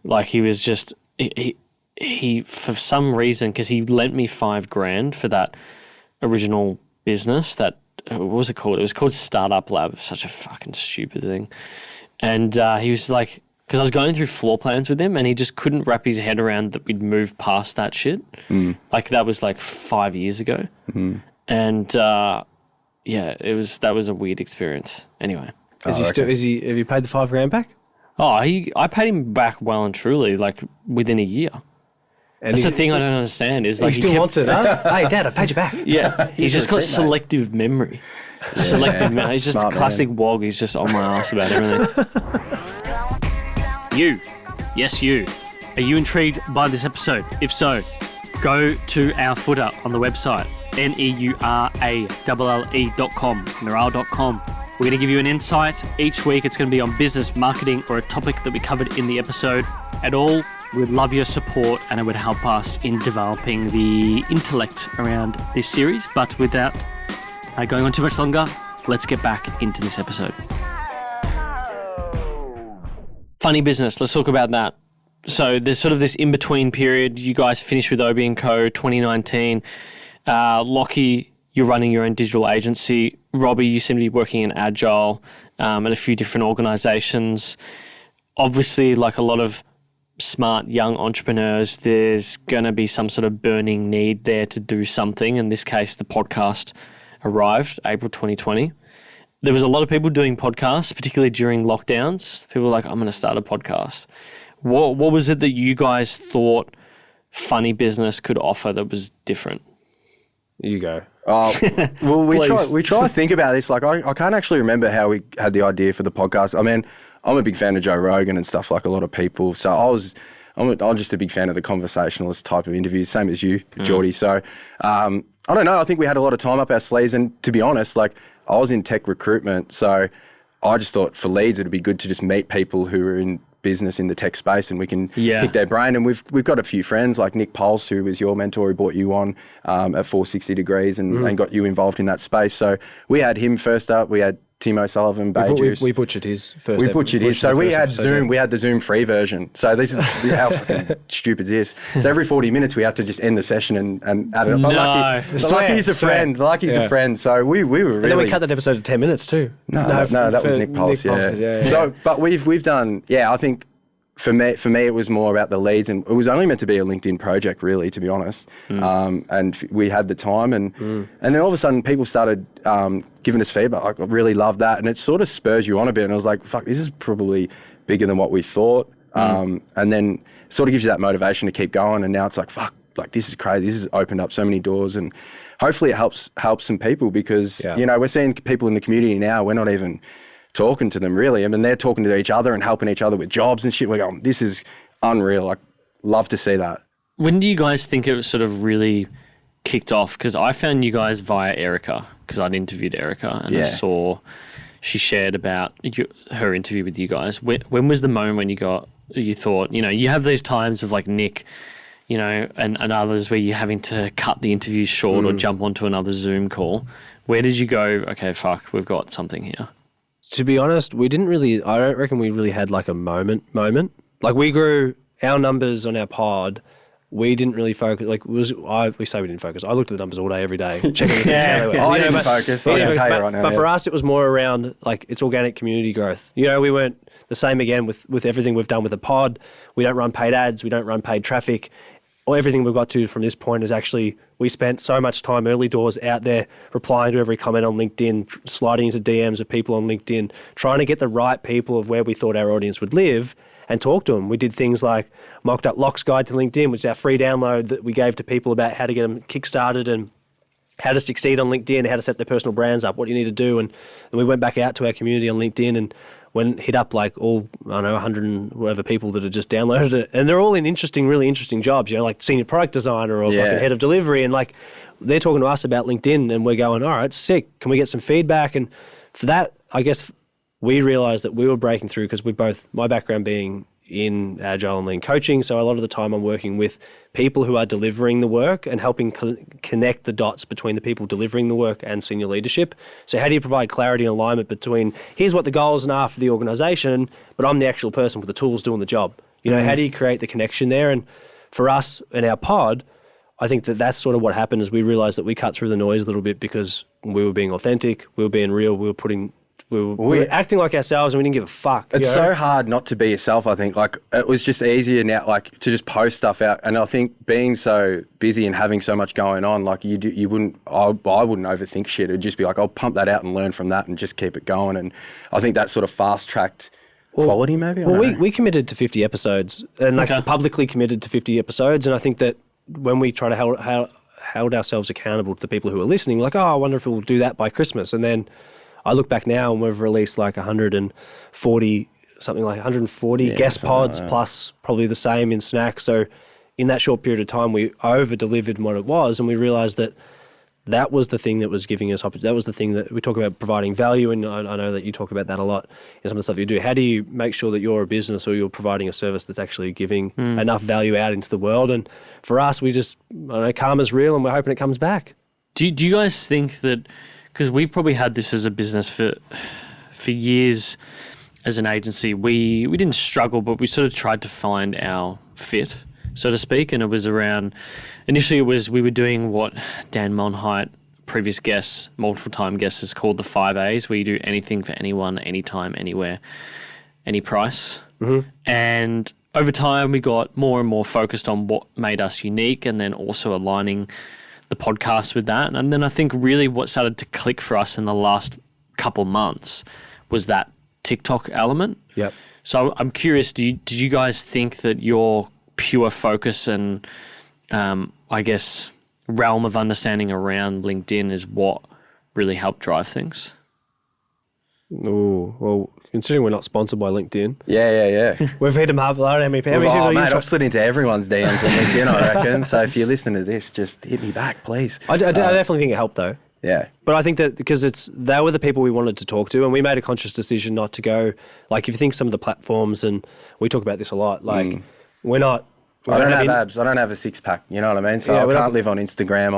Like he was just, he for some reason, because he lent me $5,000 for that original business that, what was it called? It was called Startup Lab. Such a fucking stupid thing. And he was like, because I was going through floor plans with him and he just couldn't wrap his head around that we'd moved past that shit. Like that was like 5 years ago. And that was a weird experience. Anyway. Have you paid the $5,000 back? I paid him back well and truly, like within a year. And that's the thing I don't understand is like he still wants it, huh? Hey, Dad, I paid you back. Yeah, he's just got selective memory. Selective memory. He's just classic wog. He's just on my ass about everything. You. Are you intrigued by this episode? If so, go to our footer on the website, neuralle.com, neuralle.com. We're going to give you an insight. Each week it's going to be on business, marketing, or a topic that we covered in the episode. At all, we'd love your support and it would help us in developing the intellect around this series. But without going on too much longer, let's get back into this episode. Funny business, let's talk about that. So there's sort of this in-between period. You guys finished with Obie & Co. 2019. Lachie, you're running your own digital agency. Robbie, you seem to be working in Agile at a few different organisations. Obviously, like a lot of smart young entrepreneurs, there's going to be some sort of burning need there to do something. In this case, the podcast arrived April 2020. There was a lot of people doing podcasts, particularly during lockdowns. People were like, I'm going to start a podcast. What was it that you guys thought Funny Business could offer that was different? You go. Well, we try to think about this. Like, I can't actually remember how we had the idea for the podcast. I mean, I'm a big fan of Joe Rogan and stuff, like a lot of people. So I'm just a big fan of the conversationalist type of interviews, same as you, Geordie. So I don't know. I think we had a lot of time up our sleeves. And to be honest, like I was in tech recruitment. So I just thought for leads, it'd be good to just meet people who are in business in the tech space and we can pick their brain. And we've got a few friends like Nick Pulse, who was your mentor, who brought you on at 460 Degrees and got you involved in that space. So we had him first up. We had Timo Sullivan, Bay Juice. We butchered his first. We butchered his. So we had Zoom. We had the Zoom free version. So this is how fucking stupid is this. So every 40 minutes we had to just end the session and add it up. Lucky's a friend. Lucky's a friend. So we were really. And then we cut that episode to 10 minutes too. No, that was Nick Pulse. Yeah. So, but we've done. Yeah, I think. For me, it was more about the leads, and it was only meant to be a LinkedIn project, really, to be honest. And we had the time, and then all of a sudden, people started giving us feedback. Like, I really love that, and it sort of spurs you on a bit. And I was like, "Fuck, this is probably bigger than what we thought." And then sort of gives you that motivation to keep going. And now it's like, "Fuck, like this is crazy. This has opened up so many doors," and hopefully, it helps some people because we're seeing people in the community now. We're not even talking to them really. I mean, they're talking to each other and helping each other with jobs and shit. We're going, this is unreal. I love to see that. When do you guys think it was sort of really kicked off? Because I found you guys via Erica, because I'd interviewed Erica and I saw she shared about her interview with you guys. When was the moment when you thought, you have these times of like Nick, and others where you're having to cut the interview short or jump onto another Zoom call. Where did you go, okay, fuck, we've got something here? To be honest, I don't reckon we really had like a moment. Like we grew our numbers on our pod. We didn't really focus. We say we didn't focus. I looked at the numbers all day, every day, checking the things how they were. I didn't focus. I can tell you right now. But for us, it was more around like it's organic community growth. We weren't the same again with everything we've done with the pod. We don't run paid ads. We don't run paid traffic. Everything we've got to from this point is actually we spent so much time early doors out there replying to every comment on LinkedIn, sliding into DMs of people on LinkedIn, trying to get the right people of where we thought our audience would live and talk to them. We did things like mocked up Locke's Guide to LinkedIn, which is our free download that we gave to people about how to get them kickstarted and how to succeed on LinkedIn, how to set their personal brands up, what you need to do. And we went back out to our community on LinkedIn and hit up like 100 and whatever people that had just downloaded it. And they're all in really interesting jobs, like senior product designer or fucking head of delivery. And like they're talking to us about LinkedIn and we're going, all right, sick. Can we get some feedback? And for that, I guess we realized that we were breaking through because my background being in agile and lean coaching. So a lot of the time I'm working with people who are delivering the work and helping connect the dots between the people delivering the work and senior leadership. So how do you provide clarity and alignment between here's what the goals are for the organisation, but I'm the actual person with the tools doing the job. How do you create the connection there? And for us in our pod, I think that's sort of what happened is we realised that we cut through the noise a little bit because we were being authentic, we were being real, we were acting like ourselves and we didn't give a fuck. It's so hard not to be yourself, I think. Like, it was just easier now, like, to just post stuff out. And I think being so busy and having so much going on, like, I wouldn't overthink shit. It would just be like, I'll pump that out and learn from that and just keep it going. And I think that sort of fast-tracked quality, maybe? We committed to 50 episodes and, publicly committed to 50 episodes. And I think that when we try to held ourselves accountable to the people who are listening, like, I wonder if we'll do that by Christmas. And then I look back now and we've released like 140 guest pods plus probably the same in snacks. So in that short period of time, we over-delivered what it was and we realised that was the thing that was giving us opportunity. That was the thing that we talk about providing value, and I know that you talk about that a lot in some of the stuff you do. How do you make sure that you're a business or you're providing a service that's actually giving enough value out into the world? And for us, we just, karma's real and we're hoping it comes back. Do you guys think that, because we probably had this as a business for years as an agency, we didn't struggle, but we sort of tried to find our fit, so to speak, and it was around, initially we were doing what Dan Monheit, previous guests, multiple time guests, has called the 5 A's, where you do anything for anyone, anytime, anywhere, any price. Mm-hmm. And over time we got more and more focused on what made us unique and then also aligning the podcast with that. And then I think really what started to click for us in the last couple months was that TikTok element. Yep. So I'm curious, did you guys think that your pure focus and I guess realm of understanding around LinkedIn is what really helped drive things? Oh, well, considering we're not sponsored by LinkedIn. Yeah. We've hit them up. I don't know how many people. I've slid into everyone's DMs on LinkedIn, I reckon. So if you're listening to this, just hit me back, please. I definitely think it helped, though. Yeah. But I think that because they were the people we wanted to talk to, and we made a conscious decision not to go, like, if you think some of the platforms, and we talk about this a lot, like, we're not I don't have abs. I don't have a six pack. You know what I mean? So I can't live on Instagram.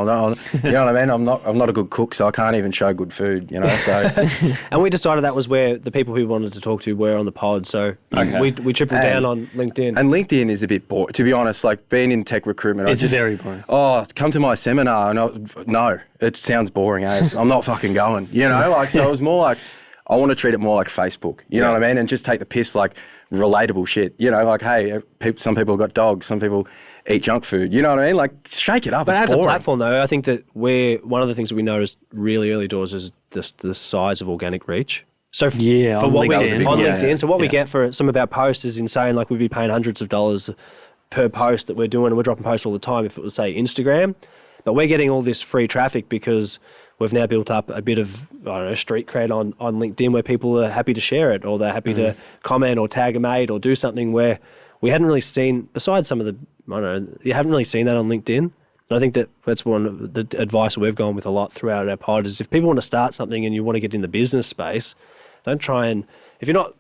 You know what I mean? I'm not a good cook, so I can't even show good food. You know. So and we decided that was where the people we wanted to talk to were on the pod. So we tripled down on LinkedIn. And LinkedIn is a bit boring, to be honest. Like being in tech recruitment, it's very boring. Oh, come to my seminar. No, it sounds boring. I'm not fucking going. You know, like so it was more like I want to treat it more like Facebook. You know what I mean? And just take the piss like. Relatable shit, you know, like, hey, some people have got dogs, some people eat junk food, you know what I mean? Like, shake it up. But it's as boring. a platform, though, I think that one of the things that we noticed really early doors is just the size of organic reach. So for what LinkedIn. LinkedIn, so what we get for some of our posts is insane. Like, we'd be paying hundreds of dollars per post that we're doing, and we're dropping posts all the time if it was, say, Instagram. But we're getting all this free traffic because we've now built up a bit of, street cred on LinkedIn where people are happy to share it or they're happy to comment or tag a mate or do something where we hadn't really seen, besides some of you haven't really seen that on LinkedIn. And I think that's one of the advice we've gone with a lot throughout our pod is if people want to start something and you want to get in the business space, don't try and, if you're not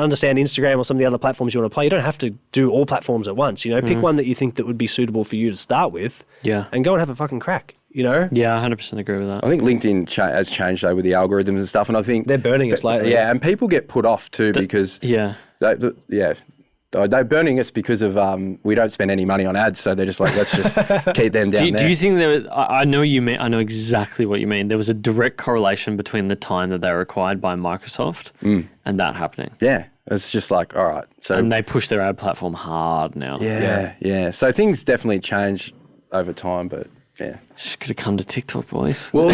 understand Instagram or some of the other platforms you want to play, you don't have to do all platforms at once. You know, pick one that you think that would be suitable for you to start with, and go and have a fucking crack. You know? Yeah, 100% agree with that. I think LinkedIn has changed though with the algorithms and stuff, and I think they're burning us lately. Yeah, and people get put off too because they're burning us because of we don't spend any money on ads, so they're just like, let's just keep them down there. Do you think there was, I know exactly what you mean. There was a direct correlation between the time that they were acquired by Microsoft and that happening. Yeah, it's just like, all right. And they push their ad platform hard now. Yeah. So things definitely change over time, but yeah. Just could have come to TikTok, boys. Well,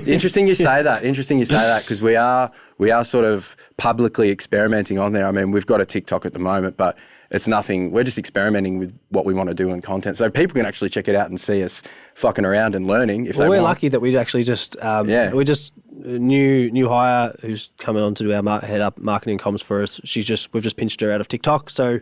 interesting you say that. Because we are sort of publicly experimenting on there. I mean, we've got a TikTok at the moment, but it's nothing. We're just experimenting with what we want to do in content. So people can actually check it out and see us fucking around and learning if they want. We're lucky that we actually just, we just new hire who's coming on to do our head up marketing comms for us. We've just pinched her out of TikTok. So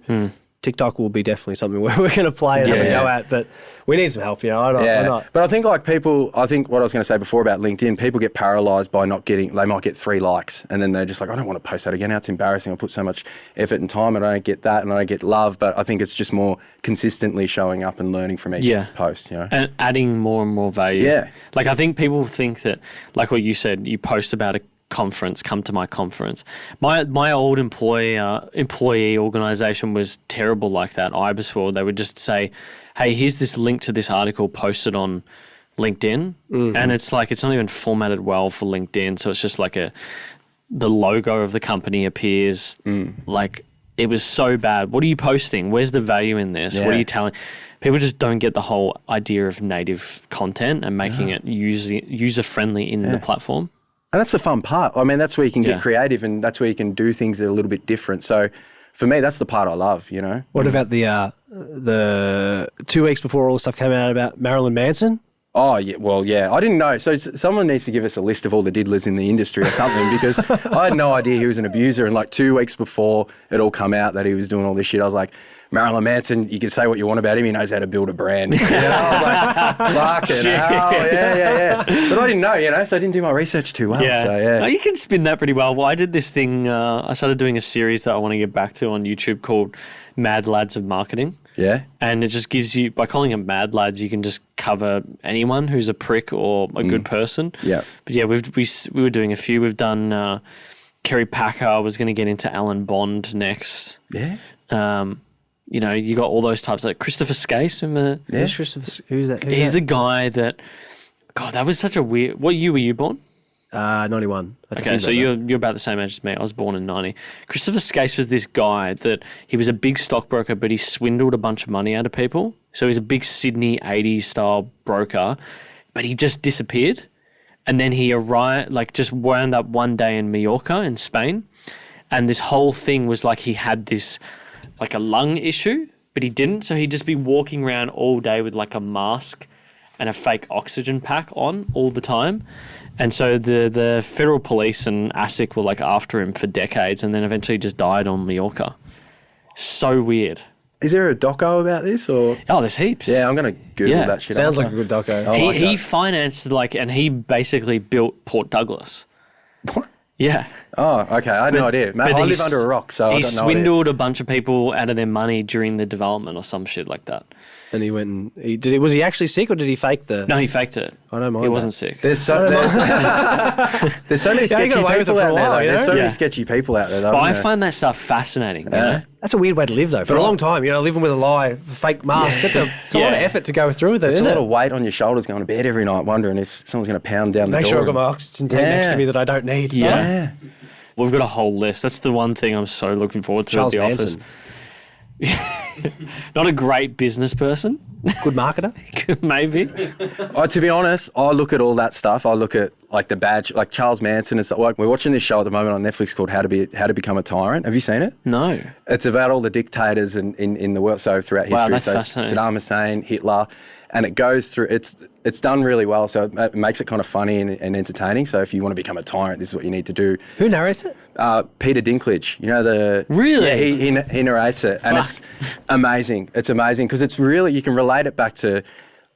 TikTok will be definitely something we're going to play and have a go at, but we need some help, you know. I'm not. But I think what I was going to say before about LinkedIn, people get paralysed by they might get 3 likes and then they're just like, I don't want to post that again. Now it's embarrassing. I put so much effort and time and I don't get that and I don't get love. But I think it's just more consistently showing up and learning from each post, you know. And adding more and more value. Yeah. Like I think people think that, like what you said, you post about a conference, come to my conference. My old employee organisation was terrible like that. Ibis World, they would just say, hey, here's this link to this article posted on LinkedIn, and it's like it's not even formatted well for LinkedIn, so it's just like the logo of the company appears. Like it was so bad. What are you posting? Where's the value in this? What are you telling? People just don't get the whole idea of native content and making it user friendly in the platform. And that's the fun part. I mean, that's where you can get creative and that's where you can do things that are a little bit different. So for me, that's the part I love, you know. What about the 2 weeks before all the stuff came out about Marilyn Manson? Oh, yeah. Well, yeah. I didn't know. So someone needs to give us a list of all the diddlers in the industry or something because I had no idea he was an abuser. And like 2 weeks before it all come out that he was doing all this shit, I was like, Marilyn Manson, you can say what you want about him, he knows how to build a brand. You know? I was like, fucking hell, yeah. But I didn't know, you know, so I didn't do my research too well. Yeah. So, yeah. No, you can spin that pretty well. Well, I did this thing, I started doing a series that I want to get back to on YouTube called Mad Lads of Marketing. Yeah. And it just gives you, by calling them Mad Lads, you can just cover anyone who's a prick or a good person. Yeah. But yeah, we were doing a few. We've done Kerry Packer. I was going to get into Alan Bond next. Yeah. You know, you got all those types like Christopher Skase. Remember? Yeah. Who's that? He's the guy that. God, that was such a weird. What year were you born? 91. Okay, so you're about the same age as me. I was born in 90. Christopher Skase was this guy that he was a big stockbroker, but he swindled a bunch of money out of people. So he's a big Sydney 80s style broker, but he just disappeared. And then he arrived, like just wound up one day in Mallorca in Spain. And this whole thing was like he had this, like a lung issue, but he didn't. So he'd just be walking around all day with like a mask and a fake oxygen pack on all the time. And so the federal police and ASIC were like after him for decades and then eventually just died on Mallorca. So weird. Is there a doco about this or? Oh, there's heaps. Yeah, I'm going to Google that shit. Sounds like a good doco. He financed and he basically built Port Douglas. What? Yeah. Oh, okay. I had no idea. Mate, I live under a rock, so I he got no swindled a bunch of people out of their money during the development or some shit like that. And he went and was he actually sick or did he fake the? No, he faked it. I don't mind. He wasn't sick. There's so many sketchy people out there. There's so many sketchy people out there. But I find that stuff fascinating. You know? That's a weird way to live though. For a long time, living with a lie, fake mask. It's a lot of effort to go through with it. It's isn't a lot of weight on your shoulders going to bed every night, wondering if someone's going to pound down the door. Make sure I've got my oxygen tank next to me that I don't need. Yeah. We've got a whole list. That's the one thing I'm so looking forward to Charles at the Manson. office. Not a great business person. Good marketer. Maybe. To be honest, I look at all that stuff. I look at like the badge, like Charles Manson and stuff. Like we're watching this show at the moment on Netflix called How to Become a Tyrant. Have you seen it? No. It's about all the dictators in the world, so throughout history. Wow, that's so fascinating. Saddam Hussein, Hitler, and it goes through. It's done really well, so it makes it kind of funny and entertaining. So if you want to become a tyrant, this is what you need to do. Who narrates it? Peter Dinklage. You know the Really? Yeah, he narrates it, and it's amazing. It's amazing because it's really you can relate it back to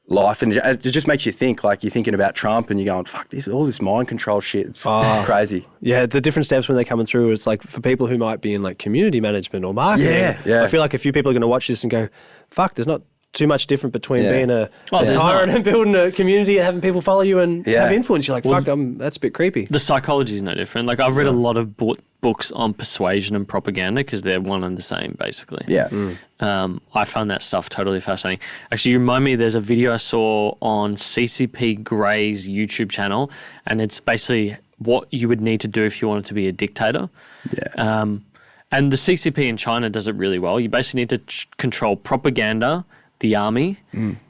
life, and it just makes you think. Like you're thinking about Trump, and you're going, "Fuck this! All this mind control shit. It's crazy." Yeah, the different steps when they're coming through. It's like for people who might be in like community management or marketing. Yeah. I feel like a few people are going to watch this and go, "Fuck, there's not too much different between being a there's tyrant not. and building a community and having people follow you and have influence." You're like, "Fuck, that's a bit creepy." The psychology is no different. Like I've read a lot of books on persuasion and propaganda because they're one and the same, basically. Yeah. I found that stuff totally fascinating. Actually, you remind me, there's a video I saw on CCP Gray's YouTube channel, and it's basically what you would need to do if you wanted to be a dictator. Yeah. And the CCP in China does it really well. You basically need to control propaganda, the army,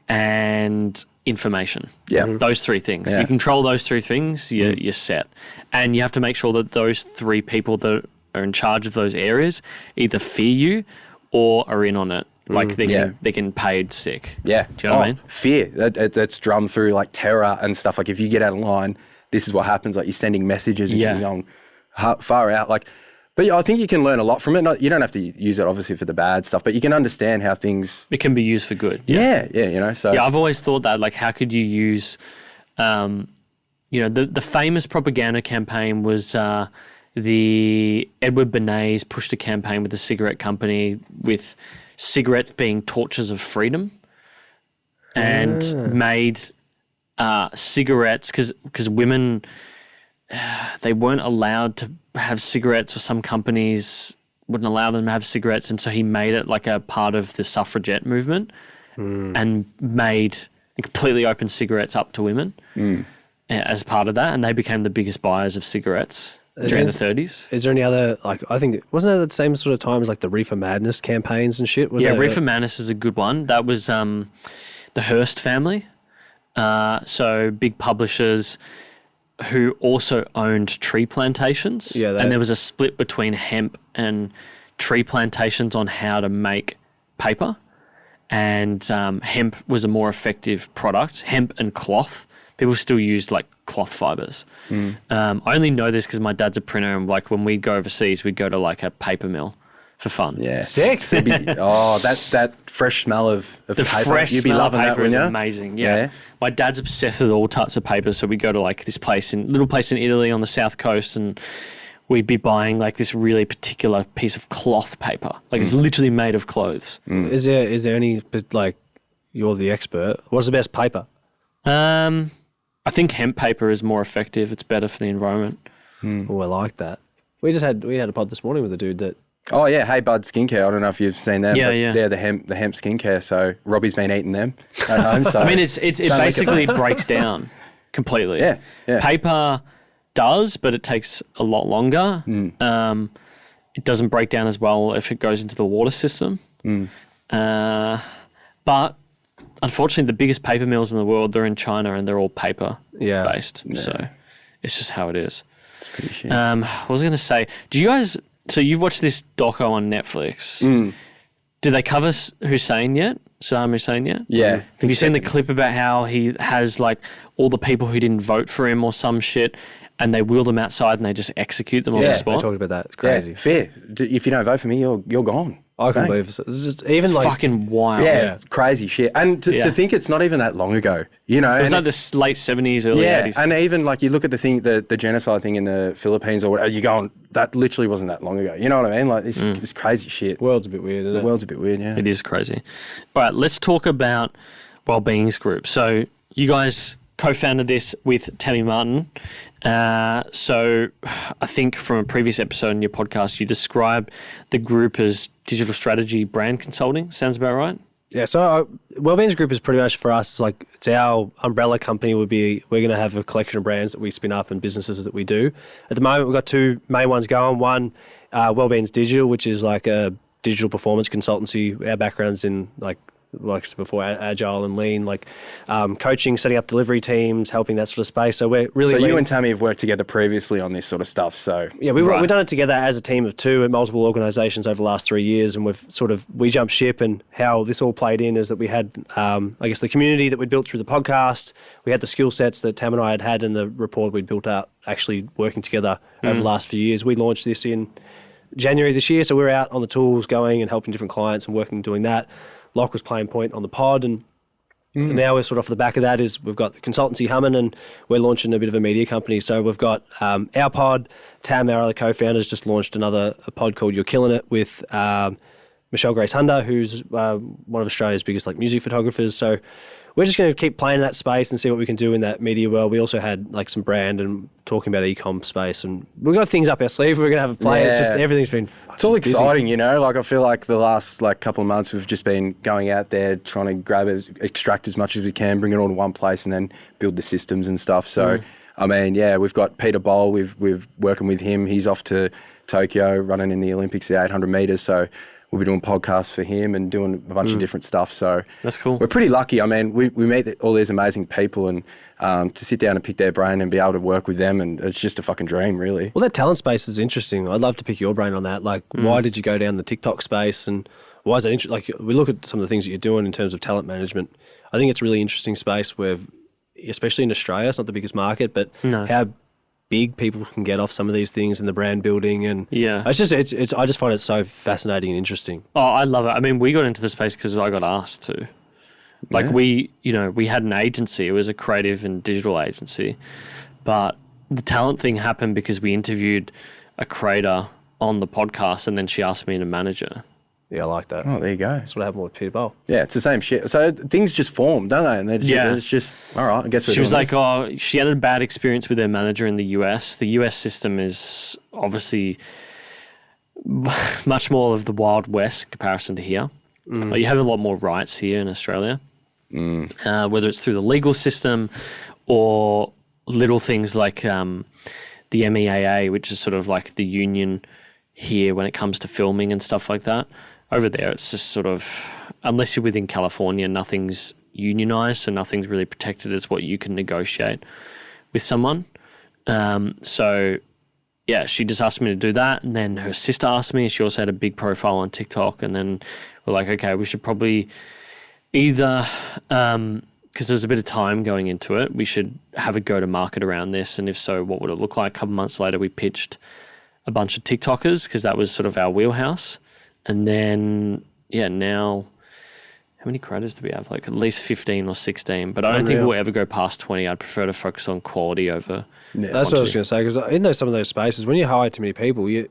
and information. Yeah. Those three things. Yeah. If you control those three things, you're set. And you have to make sure that those three people that are in charge of those areas either fear you or are in on it. Like they're getting paid sick. Yeah. Do you know what I mean? Fear. That's drummed through like terror and stuff. Like if you get out of line, this is what happens. Like you're sending messages and you're going far out. Like, but I think you can learn a lot from it. You don't have to use it obviously for the bad stuff, but you can understand how things. It can be used for good. Yeah. So I've always thought that. Like, how could you use, the famous propaganda campaign was the Edward Bernays pushed a campaign with a cigarette company with cigarettes being torches of freedom, and made cigarettes because women. They weren't allowed to have cigarettes, or some companies wouldn't allow them to have cigarettes, and so he made it like a part of the suffragette movement and made completely open cigarettes up to women as part of that, and they became the biggest buyers of cigarettes during the 30s. Is there any other, like, I think, wasn't it the same sort of time as like the Reefer Madness campaigns and shit? Reefer Madness is a good one. That was the Hearst family, so big publishers who also owned tree plantations. And there was a split between hemp and tree plantations on how to make paper. And hemp was a more effective product. Hemp and cloth. People still used like cloth fibers. I only know this because my dad's a printer, and like when we'd go overseas, we'd go to like a paper mill for fun. Yeah. Sick. That fresh smell of the paper. fresh You'd be smell of loving paper that, is wouldn't you? amazing. Yeah. My dad's obsessed with all types of paper, so we go to like this little place in Italy on the south coast, and we'd be buying like this really particular piece of cloth paper. Like it's literally made of clothes. Is there any, like, you're the expert, what's the best paper? I think hemp paper is more effective. It's better for the environment. Oh, I like that. We had a pod this morning with a dude that. Oh yeah, Hey Bud Skincare. I don't know if you've seen them. Yeah, but yeah. They're the hemp skincare. So Robbie's been eating them at home. So I mean, it basically breaks down completely. Yeah. Paper does, but it takes a lot longer. It doesn't break down as well if it goes into the water system. But unfortunately, the biggest paper mills in the world, they're in China, and they're all paper based. Yeah. So it's just how it is. It's pretty shit. What was I going to say? Do you guys? So you've watched this doco on Netflix. Did they cover Hussein yet? Saddam Hussein yet? Yeah. Have you seen the clip about how he has like all the people who didn't vote for him or some shit, and they wheel them outside and they just execute them on the I spot? talked about that. It's crazy. Yeah, fair. If you don't vote for me, you're gone. I couldn't believe it. It's just even It's like fucking wild. Yeah, crazy shit. And to think it's not even that long ago, you know. It was like the late 70s, early 80s. And even like you look at the genocide thing in the Philippines or whatever, you're going, that literally wasn't that long ago. You know what I mean? Like this crazy shit. World's a bit weird, isn't it? The world's a bit weird, yeah. It is crazy. All right, let's talk about Wellbeings Group. So you guys co-founded this with Tammy Martin. So I think from a previous episode in your podcast, you described the group as digital strategy brand consulting. Sounds about right? Yeah, so Wellbeings Group is pretty much for us, like it's our umbrella company. We're going to have a collection of brands that we spin up and businesses that we do. At the moment, we've got two main ones going. One, Wellbeings Digital, which is like a digital performance consultancy. Our background's in like I said before, agile and lean, like coaching, setting up delivery teams, helping that sort of space. So we're really. So you and Tammy have worked together previously on this sort of stuff. So yeah, we've done it together as a team of two at multiple organisations over the last 3 years, and we jumped ship. And how this all played in is that we had, I guess, the community that we'd built through the podcast. We had the skill sets that Tam and I had in the rapport we'd built out, actually working together over the last few years. We launched this in January this year, so we're out on the tools, going and helping different clients and working doing that. Locke was playing point on the pod, and now we're sort of off the back of that is we've got the consultancy humming, and we're launching a bit of a media company. So we've got our pod. Tam, our other co-founders, just launched a pod called You're Killing It with Michelle Grace Hunter, who's one of Australia's biggest like music photographers. So we're just going to keep playing in that space and see what we can do in that media world. We also had like some brand and talking about e-com space, and we've got things up our sleeve. We're going to have a play. It's just everything's been. It's all busy. exciting, you know. Like I feel like the last couple of months we've just been going out there trying to extract as much as we can, bring it all to one place, and then build the systems and stuff. So I mean, yeah, we've got Peter Bowl. We've working with him. He's off to Tokyo running in the Olympics, the 800 meters. So we'll be doing podcasts for him and doing a bunch of different stuff. So that's cool. We're pretty lucky. I mean, we meet all these amazing people, and to sit down and pick their brain and be able to work with them, and it's just a fucking dream, really. Well, that talent space is interesting. I'd love to pick your brain on that. Like, why did you go down the TikTok space, and why is that interesting? Like, we look at some of the things that you're doing in terms of talent management. I think it's a really interesting space where, especially in Australia, it's not the biggest market, but how big people can get off some of these things in the brand building, and I just find it so fascinating and interesting. Oh, I love it. I mean, we got into the space because I got asked to. Like we had an agency. It was a creative and digital agency, but the talent thing happened because we interviewed a creator on the podcast, and then she asked me to manage her. Yeah, I like that. Oh, there you go. That's what happened with Peter Bowl. Yeah, it's the same shit. So things just form, don't they? And it's just, all right, I guess we're She was doing like, this. she had a bad experience with her manager in the US. The US system is obviously much more of the Wild West in comparison to here. You have a lot more rights here in Australia, whether it's through the legal system or little things like the MEAA, which is sort of like the union here when it comes to filming and stuff like that. Over there, it's just sort of, unless you're within California, nothing's unionized, so nothing's really protected as what you can negotiate with someone. So, yeah, she just asked me to do that, and then her sister asked me. She also had a big profile on TikTok, and then we're like, okay, we should probably either, because there's a bit of time going into it, we should have a go-to-market around this, and if so, what would it look like? A couple months later, we pitched a bunch of TikTokers because that was sort of our wheelhouse. And then, now, how many creators do we have? Like at least 15 or 16. But I don't think we'll ever go past 20. I'd prefer to focus on quality over. Yeah, that's what I was going to say, because in some of those spaces, when you hire too many people, it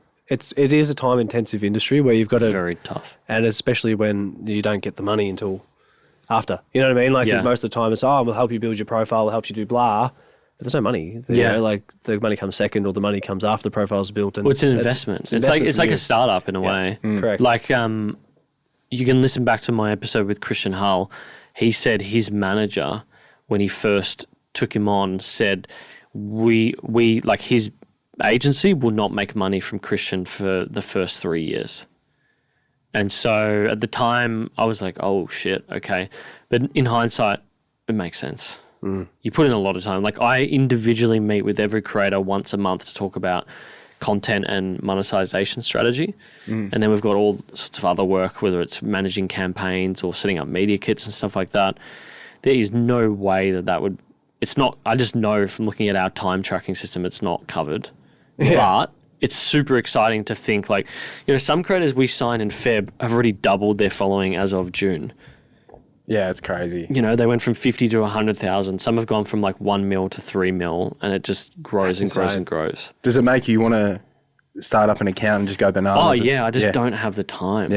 is a time-intensive industry where you've got to... Very tough. And especially when you don't get the money until after. You know what I mean? Like most of the time it's, we'll help you build your profile, we'll help you do blah. But there's no money. You know, like the money comes second, or the money comes after the profile's built. And it's an investment. It's like a startup in a way. Correct. Like you can listen back to my episode with Christian Hull. He said his manager, when he first took him on, said we like his agency will not make money from Christian for the first 3 years. And so at the time I was like, oh shit, okay. But in hindsight, it makes sense. You put in a lot of time. Like I individually meet with every creator once a month to talk about content and monetization strategy. And then we've got all sorts of other work, whether it's managing campaigns or setting up media kits and stuff like that. There is no way that it's not, I just know from looking at our time tracking system, it's not covered. But it's super exciting to think like, some creators we sign in Feb have already doubled their following as of June. Yeah, it's crazy. They went from 50 to 100,000. Some have gone from like 1 mil to 3 mil, and it just grows and grows and grows. Does it make you want to start up an account and just go bananas? Oh yeah, I just don't have the time.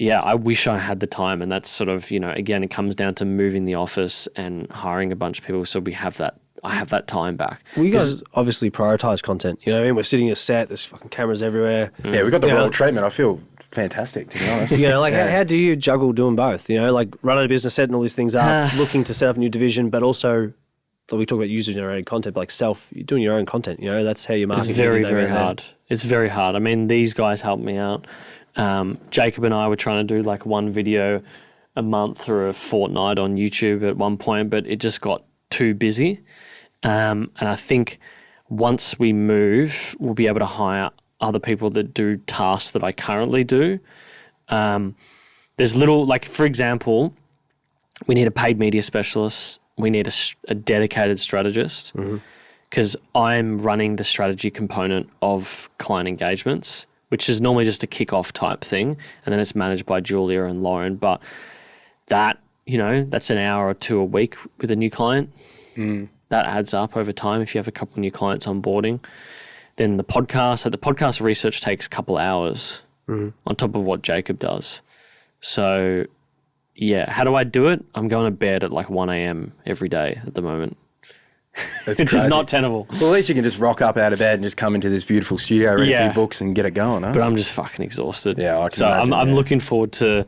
I wish I had the time, and that's sort of, again, it comes down to moving the office and hiring a bunch of people, so I have that time back. Well, you guys obviously prioritise content. You know what I mean? We're sitting in a set, there's fucking cameras everywhere. Yeah, we got the royal treatment. I feel fantastic, to be honest. How do you juggle doing both? Like running a business, setting all these things up, looking to set up a new division, but also, like we talk about user-generated content, but like you're doing your own content. That's how you market. It's very, very hard. It's very hard. I mean, these guys helped me out. Jacob and I were trying to do like one video a month or a fortnight on YouTube at one point, but it just got too busy. And I think once we move, we'll be able to hire other people that do tasks that I currently do. There's for example, we need a paid media specialist. We need a dedicated strategist because I'm running the strategy component of client engagements, which is normally just a kick-off type thing, and then it's managed by Julia and Lauren. But that, that's an hour or two a week with a new client. That adds up over time if you have a couple of new clients onboarding. Then the podcast research takes a couple hours on top of what Jacob does. So, yeah, how do I do it? I'm going to bed at like 1 a.m. every day at the moment. It's just not tenable. Well, at least you can just rock up out of bed and just come into this beautiful studio, read a few books and get it going, huh? But I'm just fucking exhausted. Yeah, I can imagine, I'm looking forward to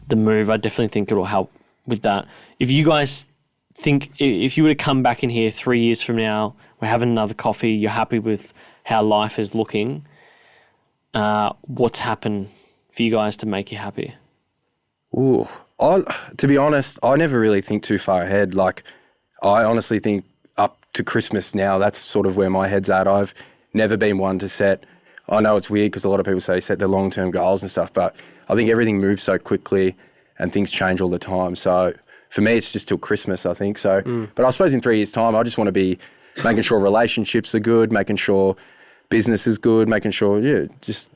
the move. I definitely think it'll help with that. If you guys think, if you were to come back in here 3 years from now, we're having another coffee, you're happy with how life is looking, what's happened for you guys to make you happy? Ooh, to be honest, I never really think too far ahead. Like, I honestly think up to Christmas now, that's sort of where my head's at. I've never been one to set, I know it's weird because a lot of people say set their long-term goals and stuff, but I think everything moves so quickly and things change all the time. So for me, it's just till Christmas, I think. So, but I suppose in 3 years' time, I just want to be making sure relationships are good, making sure business is good, making sure, just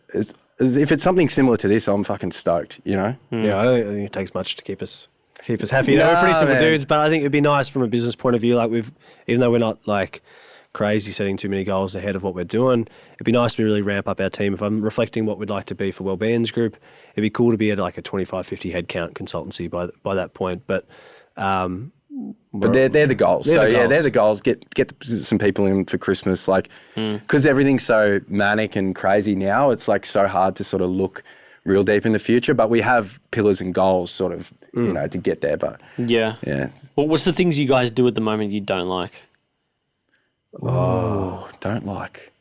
if it's something similar to this, I'm fucking stoked, Yeah, I don't think it takes much to keep us happy. We're pretty simple dudes, but I think it'd be nice from a business point of view. Like even though we're not like crazy setting too many goals ahead of what we're doing, it'd be nice to really ramp up our team. If I'm reflecting what we'd like to be for Wellbeings Group, it'd be cool to be at like a 25, 50 headcount consultancy by that point. But they're the goals. They're the goals. Get some people in for Christmas, like because everything's so manic and crazy now. It's like so hard to sort of look real deep in the future. But we have pillars and goals, sort of, to get there. But yeah. Well, what's the things you guys do at the moment you don't like? Don't like.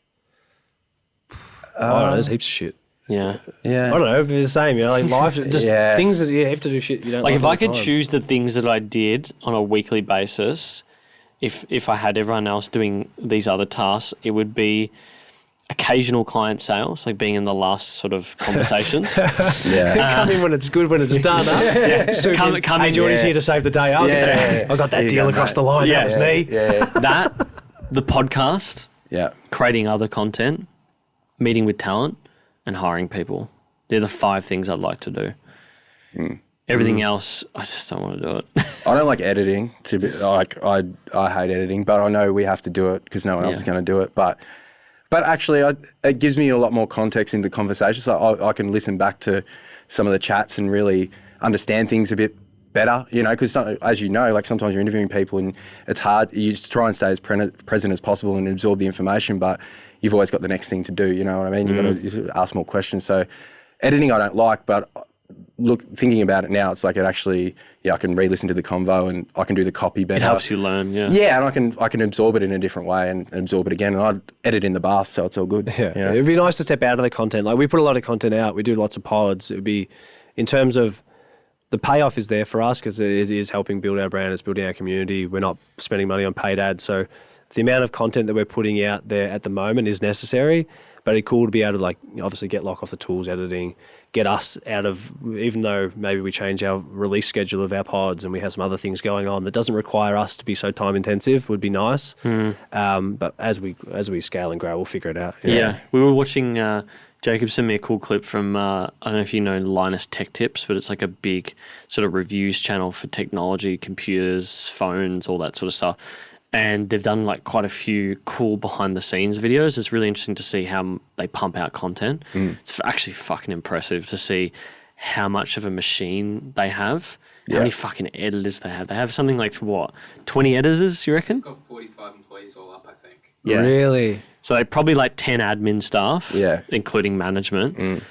I don't know. There's heaps of shit. Yeah. I don't know. It'd be the same. Like life, just things that you have to do shit you don't like. Like if I could choose the things that I did on a weekly basis, if I had everyone else doing these other tasks, it would be occasional client sales, like being in the last sort of conversations. Come in when it's good, when it's done. So come in. Jordy's here to save the day. I got that deal across the line. That was me. That, the podcast, creating other content, meeting with talent, and hiring people. They're the 5 things I'd like to do. Everything else, I just don't want to do it. I don't like editing. I hate editing, but I know we have to do it because no one else is going to do it. But actually, it gives me a lot more context into conversations. So I can listen back to some of the chats and really understand things a bit better, because as you know, like sometimes you're interviewing people and it's hard. You just try and stay as present as possible and absorb the information, but you've always got the next thing to do, you know what I mean? You've got to ask more questions. So editing I don't like, but thinking about it now, it's like it actually, I can re-listen to the convo and I can do the copy better. It helps you learn, Yeah, and I can absorb it in a different way and absorb it again. And I edit in the bath, so it's all good. Yeah. It'd be nice to step out of the content. Like we put a lot of content out. We do lots of pods. It would be, in terms of the payoff is there for us because it is helping build our brand. It's building our community. We're not spending money on paid ads. So the amount of content that we're putting out there at the moment is necessary. But it's cool to be able to, like, obviously get Lock off the tools editing, get us out of, even though maybe we change our release schedule of our pods and we have some other things going on that doesn't require us to be so time intensive would be nice. But as we scale and grow, we'll figure it out. Yeah. We were watching, Jacob sent me a cool clip from, I don't know if you know Linus Tech Tips, but it's like a big sort of reviews channel for technology, computers, phones, all that sort of stuff. And they've done like quite a few cool behind the scenes videos. It's really interesting to see how they pump out content. It's actually fucking impressive to see how much of a machine they have, how many fucking editors they have. They have something like, what, 20 editors, you reckon? Got 45 employees all up, I think. Yeah. Really? So they probably like 10 admin staff, including management.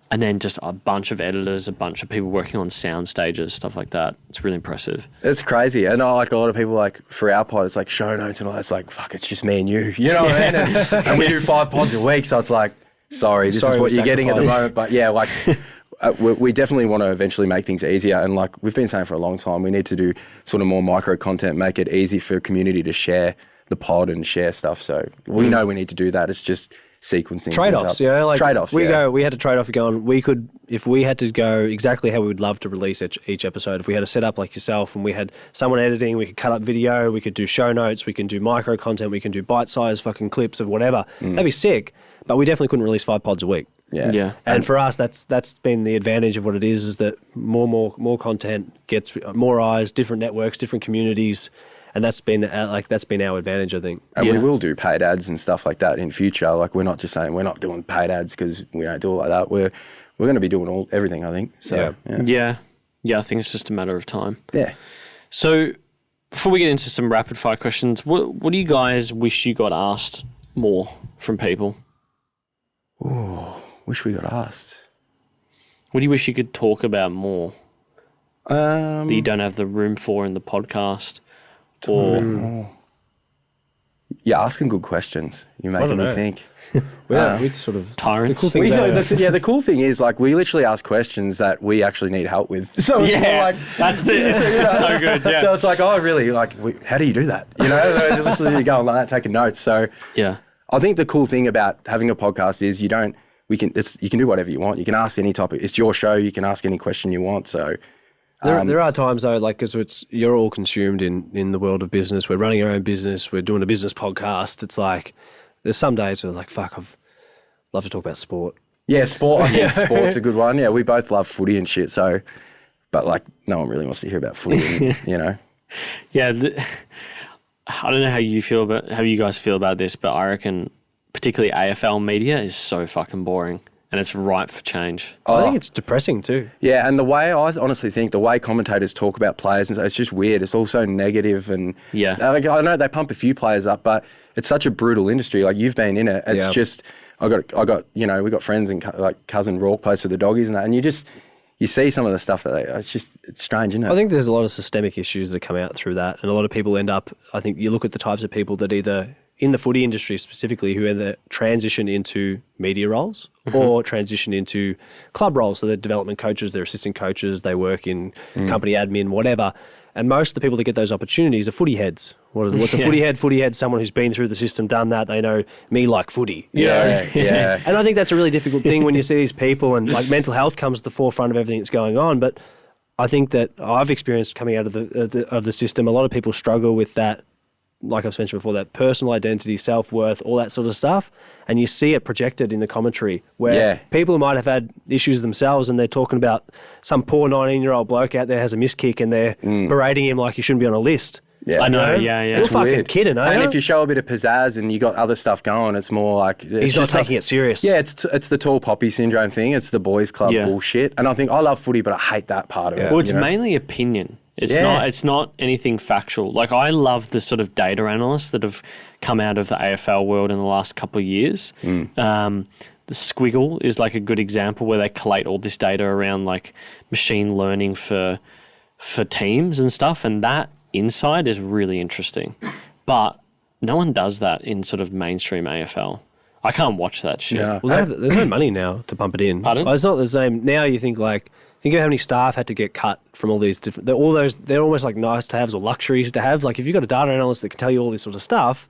And then just a bunch of editors, a bunch of people working on sound stages, stuff like that. It's really impressive. It's crazy. And like a lot of people, like for our pod, it's like show notes and all that. It's like, fuck, it's just me and you. You know what I mean? And we do 5 pods a week. So it's like, sorry, this is what you're getting at the moment. But yeah, like we definitely want to eventually make things easier. And like we've been saying for a long time, we need to do sort of more micro content, make it easy for community to share the pod and share stuff. So we know we need to do that. It's just sequencing trade-offs, you know, like trade-offs. We had a trade-off going. We could, if we had to go exactly how we would love to release each episode. If we had a setup like yourself, and we had someone editing, we could cut up video, we could do show notes, we can do micro content, we can do bite-sized fucking clips of whatever. That'd be sick. But we definitely couldn't release 5 pods a week. Yeah. And for us, that's been the advantage of what it is that more content gets more eyes, different networks, different communities. And that's been our advantage, I think. And we will do paid ads and stuff like that in future. Like we're not just saying we're not doing paid ads because we don't do it like that. We're going to be doing everything, I think. So yeah, I think it's just a matter of time. Yeah. So before we get into some rapid fire questions, what do you guys wish you got asked more from people? Oh, wish we got asked. What do you wish you could talk about more that you don't have the room for in the podcast? Or you're asking good questions. You're making me think. we sort of tyrants. The cool thing the cool thing is like we literally ask questions that we actually need help with. So it's more like that's it. It's so good. Yeah. So it's like, oh, really? Like, how do you do that? You know, just literally going like that, taking notes. So yeah, I think the cool thing about having a podcast is you can do whatever you want. You can ask any topic. It's your show. You can ask any question you want. So. There are times though, like, because you're all consumed in the world of business. We're running our own business. We're doing a business podcast. It's like there's some days where like, fuck, I've love to talk about sport. Yeah, sport. I think sport's a good one. Yeah, we both love footy and shit. So, but like, no one really wants to hear about footy. And, you know. Yeah, I don't know how you guys feel about this, but I reckon particularly AFL media is so fucking boring. And it's ripe for change. I think it's depressing too. Yeah, and I honestly think the way commentators talk about players, and it's just weird. It's also negative, and like, I know they pump a few players up, but it's such a brutal industry. Like you've been in it. It's just I got we got friends and like cousin Rourke plays for the Doggies and that, and you see some of the stuff that it's strange, isn't it? I think there's a lot of systemic issues that come out through that, and a lot of people end up. I think you look at the types of people that either in the footy industry specifically who either transition into media roles or transition into club roles. So they're development coaches, they're assistant coaches, they work in company admin, whatever. And most of the people that get those opportunities are footy heads. What's a footy head? Footy head's someone who's been through the system, done that. They know me like footy. You know? Yeah. And I think that's a really difficult thing when you see these people, and like mental health comes to the forefront of everything that's going on. But I think that I've experienced coming out of the system, a lot of people struggle with that. Like I've mentioned before, that personal identity, self-worth, all that sort of stuff. And you see it projected in the commentary where people might have had issues themselves and they're talking about some poor 19-year-old bloke out there has a miskick and they're berating him like he shouldn't be on a list. Yeah. I know, yeah. You're fucking weird. Kidding, And if you show a bit of pizzazz and you got other stuff going, it's more like... He's not taking it serious. Yeah, it's the tall poppy syndrome thing. It's the boys club bullshit. And I think I love footy, but I hate that part of it. Well, it's mainly opinion. It's not anything factual. Like I love the sort of data analysts that have come out of the AFL world in the last couple of years. The Squiggle is like a good example where they collate all this data around like machine learning for teams and stuff, and that insight is really interesting. But no one does that in sort of mainstream AFL. I can't watch that shit. Yeah. Well, there's no money now to pump it in. Pardon? It's not the same. Now you think of how many staff had to get cut from all these different... They're almost like nice to haves or luxuries to have. Like if you've got a data analyst that can tell you all this sort of stuff,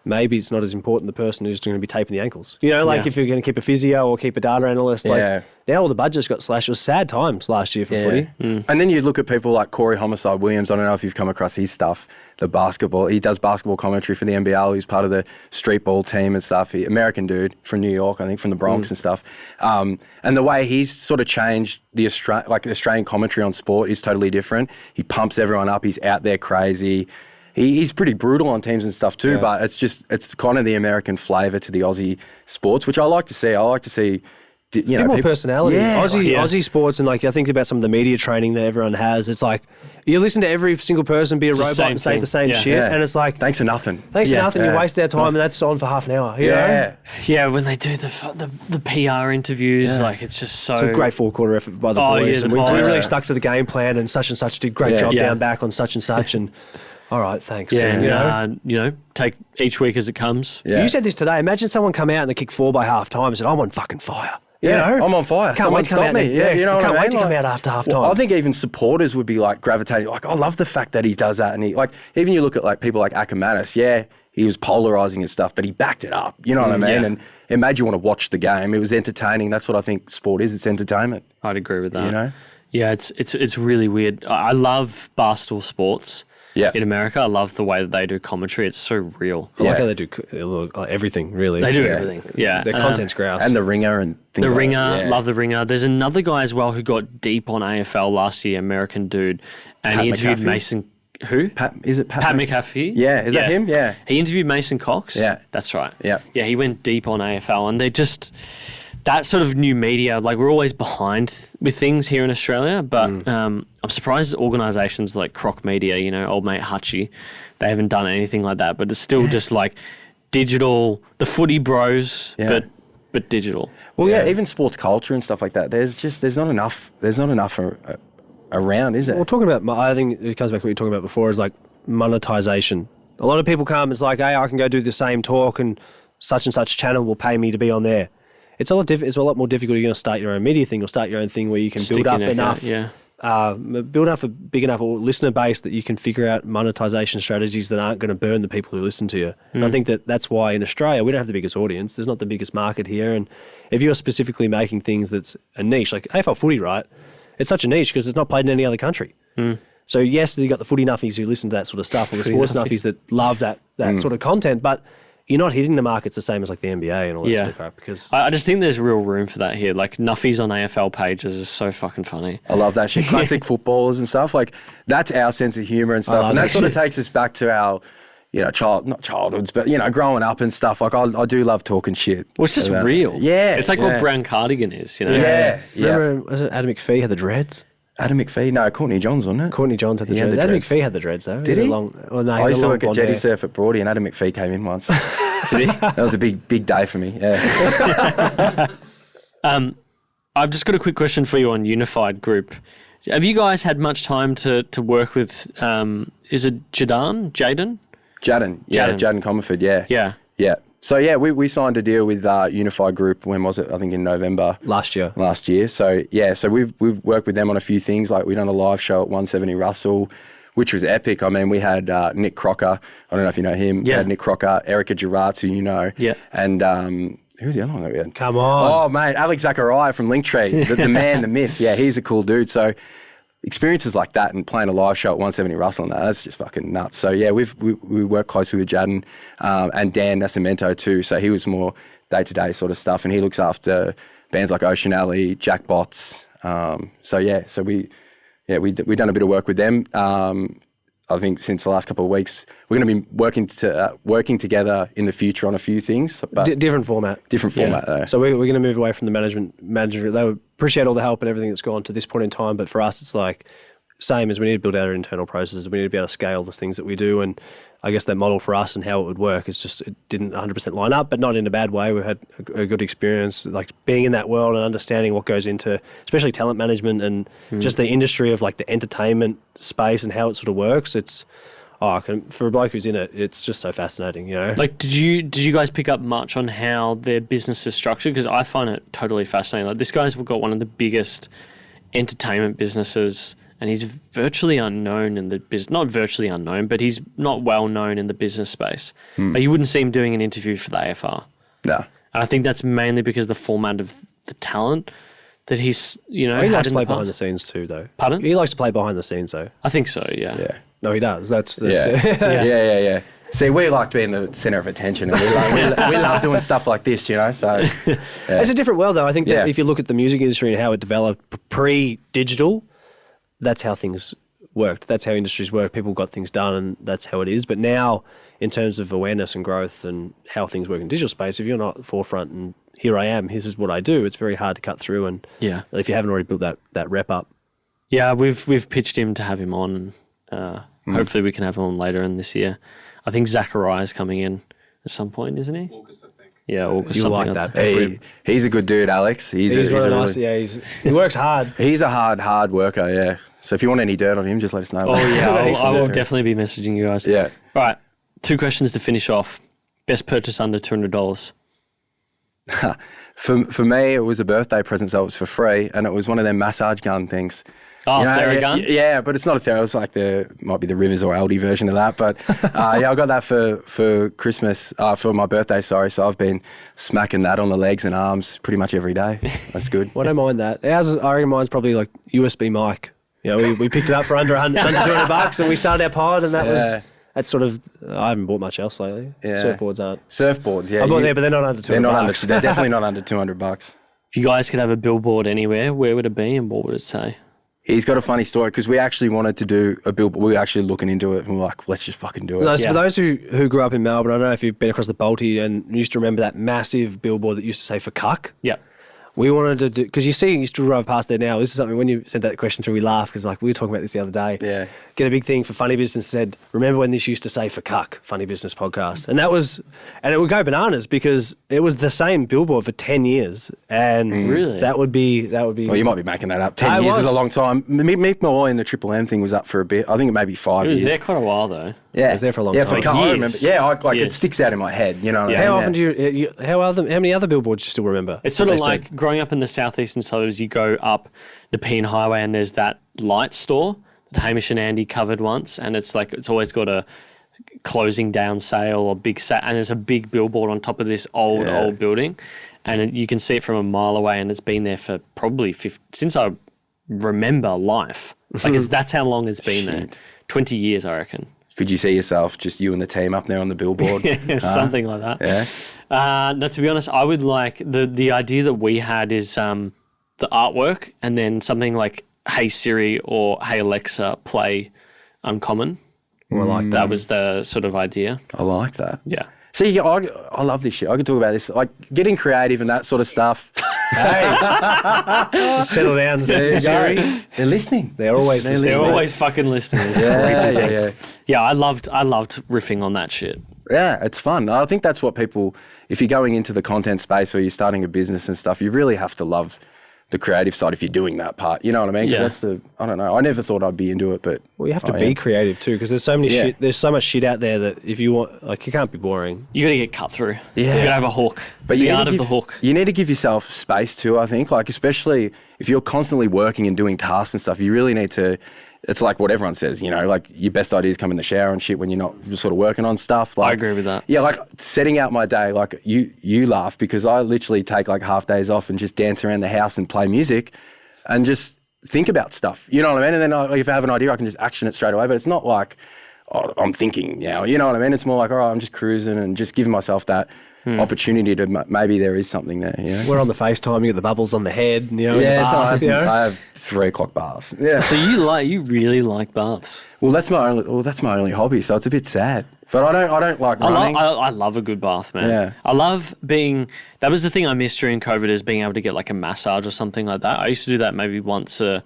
maybe it's not as important the person who's going to be taping the ankles. You know, like if you're going to keep a physio or keep a data analyst, like now all the budgets got slashed. It was sad times last year for footy. And then you look at people like Corey Homicide Williams. I don't know if you've come across his stuff, the basketball. He does basketball commentary for the NBL. He's part of the street ball team and stuff. American dude from New York, I think, from the Bronx and stuff. And the way he's sort of changed the Australian commentary on sport is totally different. He pumps everyone up. He's out there crazy. He's pretty brutal on teams and stuff too, but it's kind of the American flavour to the Aussie sports, which I like to see. I like to see, a bit more personality. Aussie sports, and like I think about some of the media training that everyone has. It's like you listen to every single person be a robot and say the same shit, and it's like thanks for nothing. You waste our time, and that's on for half an hour. You know? When they do the PR interviews, like it's just so. It's a great 4-quarter effort by the boys, and we really stuck to the game plan, and such did great job down back on such and such, and. All right, thanks. Yeah, take each week as it comes. Yeah. You said this today. Imagine someone come out and they kick 4 by half time and said, I'm on fucking fire. Yeah, you know? I'm on fire. Can't wait to come out. Me. You know can't wait to come out after half time. Well, I think even supporters would be like gravitating. Like, I love the fact that he does that. And he, like, even you look at like people like Akamanis, he was polarising and stuff, but he backed it up. You know what I mean? And it made you want to watch the game. It was entertaining. That's what I think sport is. It's entertainment. I'd agree with that. You know? Yeah, it's really weird. I love Barstool Sports. In America, I love the way that they do commentary. It's so real. I like how they do everything, really. They do everything, Their content's grouse. And the Ringer and things The Ringer, like that. love the Ringer. There's another guy as well who got deep on AFL last year, American dude. And he interviewed Mason... Who? Is it Pat McAfee? Yeah, is that him? Yeah. He interviewed Mason Cox. Yeah. That's right. Yeah. Yeah, he went deep on AFL, and they just... That sort of new media, like we're always behind with things here in Australia, but I'm surprised organisations like Croc Media, old mate Hutchie, they haven't done anything like that, but it's still just like digital, the footy bros, but digital. Well, even sports culture and stuff like that. There's not enough around, is it? Well, talking about, I think it comes back to what you were talking about before, is like monetization. A lot of people come, it's like, hey, I can go do the same talk and such channel will pay me to be on there. It's a lot more difficult. You're going to start your own media thing or start your own thing where you can build up enough, build up a big enough listener base that you can figure out monetization strategies that aren't going to burn the people who listen to you. And I think that's why in Australia we don't have the biggest audience. There's not the biggest market here. And if you're specifically making things that's a niche, like AFL footy, right? It's such a niche because it's not played in any other country. So yes, you've got the footy nuffies who listen to that sort of stuff, or the sports nuffies that love that sort of content, but you're not hitting the markets the same as like the NBA and all that sort of crap. Because I just think there's real room for that here. Like nuffies on AFL pages is so fucking funny. I love that shit. Classic footballers and stuff. Like that's our sense of humour and stuff. And that sort of takes us back to our, not childhoods, but growing up and stuff. Like I do love talking shit. Well, it's just real. Yeah. It's like what Brown Cardigan is, Yeah. Remember, was it Adam McPhee had the dreads? Adam McPhee? No, Courtney Johns, wasn't it? Courtney Johns had the dreads. Adam McPhee had the dreads, though. Did he? I used to work at Jetty Surf at Broady and Adam McPhee came in once. Did he? That was a big day for me, yeah. I've just got a quick question for you on Unified Group. Have you guys had much time to work with, is it Jaden? Jaden Comerford, yeah. Yeah. So, we signed a deal with Unified Group, when was it? I think in November. Last year. So, we've worked with them on a few things. Like, we done a live show at 170 Russell, which was epic. I mean, we had Nick Crocker. I don't know if you know him. Yeah. We had Nick Crocker, Erica Girards, who you know. Yeah. And who's the other one that we had? Come on. Oh, mate, Alex Zachariah from Linktree, the man, the myth. Yeah, he's a cool dude. So, experiences like that and playing a live show at 170 Russell and that's just fucking nuts. So we work closely with Jaden and Dan Nascimento too. So he was more day-to-day sort of stuff and he looks after bands like Ocean Alley, Jackbots. So we've done a bit of work with them. I think since the last couple of weeks, we're going to be working together in the future on a few things. But different format. Though. So we're going to move away from the management. They would appreciate all the help and everything that's gone to this point in time. But for us, it's like same as we need to build out our internal processes. We need to be able to scale the things that we do. And I guess that model for us and how it would work is just, it didn't 100% line up, but not in a bad way. We've had a good experience, like being in that world and understanding what goes into, especially talent management and just the industry of like the entertainment space and how it sort of works. It's, for a bloke who's in it, it's just so fascinating, Like, did you guys pick up much on how their business is structured? Because I find it totally fascinating. Like, this guy's got one of the biggest entertainment businesses and he's virtually unknown in the business. Not virtually unknown, but he's not well known in the business space. Like, you wouldn't see him doing an interview for the AFR. No. And I think that's mainly because of the format of the talent that he's, He likes to play behind the scenes too, though. Pardon? He likes to play behind the scenes, though. I think so, yeah. Yeah. No, he does. That's Yeah. See, we like being the centre of attention, and we love doing stuff like this, So It's a different world, though. I think that if you look at the music industry and how it developed pre-digital, that's how things worked. That's how industries work. People got things done, and that's how it is. But now, in terms of awareness and growth and how things work in digital space, if you're not at the forefront and here I am, this is what I do, it's very hard to cut through. And if you haven't already built that rep up. Yeah, we've pitched him to have him on. Hopefully we can have him on later in this year. I think Zachariah's coming in at some point, isn't he? August, I think. Yeah, August. You like that. He's a good dude, Alex. He's really nice. Yeah, he works hard. He's a hard worker, yeah. So if you want any dirt on him, just let us know. Oh, yeah, I will definitely be messaging you guys. Yeah. All right, 2 questions to finish off. Best purchase under $200? For me, it was a birthday present, so it was for free, and it was one of them massage gun things. Oh, Theragun? Yeah, but it's not a Theragun. It's like might be the Rivers or Aldi version of that. But I got that for Christmas, for my birthday, sorry. So I've been smacking that on the legs and arms pretty much every day. That's good. Well, I don't mind that. I reckon mine's probably like USB mic. We picked it up for under $200 and we started our pod, and that's sort of, I haven't bought much else lately. Yeah. Surfboards aren't. Surfboards, yeah. I bought there, but they're not under $200. They're definitely not under $200. If you guys could have a billboard anywhere, where would it be and what would it say? He's got a funny story because we actually wanted to do a billboard. We were actually looking into it and we were like, let's just fucking do it. No, so for those who grew up in Melbourne, I don't know if you've been across the Balti and used to remember that massive billboard that used to say for cuck. Yeah. We wanted to do, because you still drive past there now. This is something, when you sent that question through, we laughed because we were talking about this the other day. Yeah. Get a big thing for Funny Business said, remember when this used to say for cuck, Funny Business Podcast. And it would go bananas because it was the same billboard for 10 years. And really? that would be. Well, you might be making that up. 10 years is a long time. Meet Malloy and the Triple M thing was up for a bit. I think it may be 5 years. It was there quite a while though. Yeah. It was there for a long time. Yeah, for I remember. Yeah, it sticks out in my head. You know what I mean? How often how many other billboards do you still remember? It's sort of like growing up in the southeastern suburbs, you go up the Peen Highway and there's that light store that Hamish and Andy covered once, and it's always got a closing down sale or big and there's a big billboard on top of this old building, and you can see it from a mile away, and it's been there for probably since I remember life. That's how long it's been there. 20 years, I reckon. Could you see yourself, just you and the team up there on the billboard? Something like that. Yeah. No, to be honest, I would like the idea that we had is the artwork, and then something like Hey Siri or Hey Alexa, play Uncommon. I like that. Was the sort of idea. I like that. Yeah. See, I love this shit. I could talk about this, like getting creative and that sort of stuff. Hey, settle down, Siri. They're listening. They're always listening. They're always fucking listening. Yeah, I loved riffing on that shit. Yeah, it's fun. I think that's what people, if you're going into the content space or you're starting a business and stuff, you really have to love the creative side if you're doing that part. You know what I mean? Yeah. I don't know. I never thought I'd be into it, but... Well, you have to be creative too, because there's so many shit. There's so much shit out there that if you want, you can't be boring. You got to get cut through. Yeah. You got to have a hook. But it's the art of the hook. You need to give yourself space too, I think. Especially if you're constantly working and doing tasks and stuff, you really need to... It's like what everyone says, your best ideas come in the shower and shit when you're not sort of working on stuff. I agree with that. Yeah, setting out my day, you laugh because I literally take half days off and just dance around the house and play music and just think about stuff. You know what I mean? And then if I have an idea, I can just action it straight away. But it's not like, I'm thinking now. You know what I mean? It's more like, all right, I'm just cruising and just giving myself that opportunity to maybe there is something there. We're on the FaceTime, you get the bubbles on the head. I have 3 o'clock baths. Yeah. So you really like baths? Well, that's my only hobby. So it's a bit sad. But I don't like running. I love a good bath, man. Yeah. I love that was the thing I missed during COVID, is being able to get a massage or something like that. I used to do that maybe once a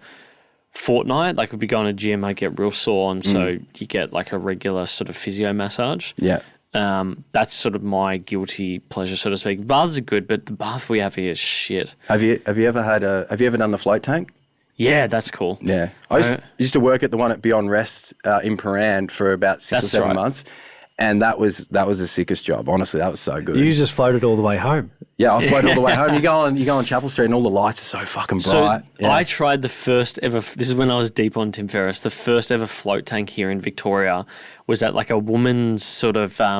fortnight. We'd be going to gym, I'd get real sore, and so you get a regular sort of physio massage. Yeah. That's sort of my guilty pleasure, so to speak. Baths are good, but the bath we have here is shit. Have you ever done the float tank? Yeah, that's cool. Yeah. I used to work at the one at Beyond Rest in Paran for about 6 or 7 months. And that was the sickest job. Honestly, that was so good. You just floated all the way home. Yeah, I floated all the way home. You go on Chapel Street and all the lights are so fucking bright. So I tried the first ever, this is when I was deep on Tim Ferriss, the first ever float tank here in Victoria was at like a woman's sort of, I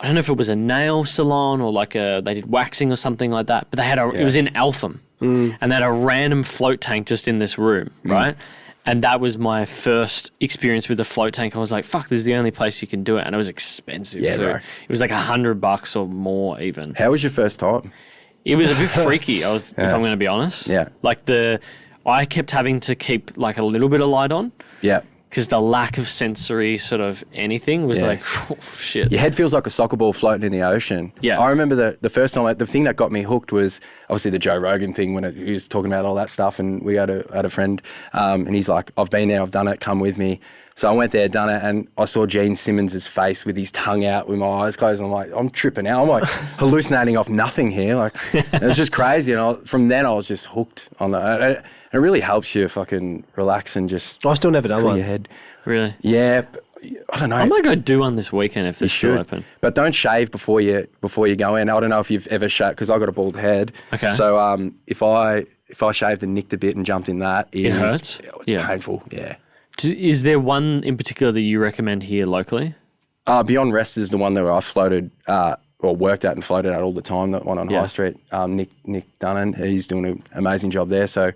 don't know if it was a nail salon or like they did waxing or something like that, but they had it was in Eltham and they had a random float tank just in this room, right? And that was my first experience with the float tank. I was like, fuck, this is the only place you can do it. And it was expensive too. Bro. It was like $100 or more even. How was your first time? It was a bit freaky, if I'm going to be honest. Yeah. Like I kept having to keep like a little bit of light on. Yeah. Because the lack of sensory sort of anything was like, oh, shit. Your head feels like a soccer ball floating in the ocean. Yeah. I remember the first time, the thing that got me hooked was obviously the Joe Rogan thing when he was talking about all that stuff. And we had a friend and he's like, I've been there, I've done it, come with me. So I went there, done it, and I saw Gene Simmons' face with his tongue out with my eyes closed. I'm like, I'm tripping out. I'm like hallucinating off nothing here. Like, it was just crazy. And from then I was just hooked on that. It really helps you fucking relax and just I've still never done one. Your head. Really? Yeah. I don't know. I might go do one this weekend if they're still open. But don't shave before you go in. I don't know if you've ever shaved, because I got a bald head. Okay. So if I shaved and nicked a bit and jumped in that, it hurts? It's painful, yeah. Is there one in particular that you recommend here locally? Beyond Rest is the one that I floated or worked at and floated at all the time, that one on High Street. Nick Dunnan, he's doing an amazing job there. So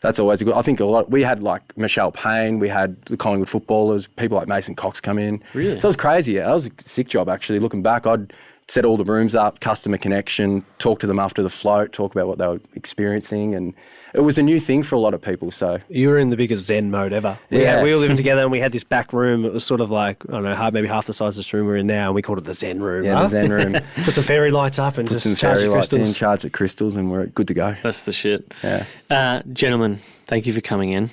that's always a good. I think we had like Michelle Payne, we had the Collingwood footballers, people like Mason Cox come in. Really? So it was crazy. Yeah, that was a sick job actually. Looking back, I'd set all the rooms up, customer connection, talk to them after the float, talk about what they were experiencing, and it was a new thing for a lot of people. So you were in the biggest Zen mode ever. We were living together and we had this back room. It was sort of like, I don't know, maybe half the size of this room we're in now, and we called it the Zen room. Yeah, the Zen room. Put some fairy lights up and just charge the crystals. Charge the crystals, and we're good to go. That's the shit. Yeah. Gentlemen, thank you for coming in.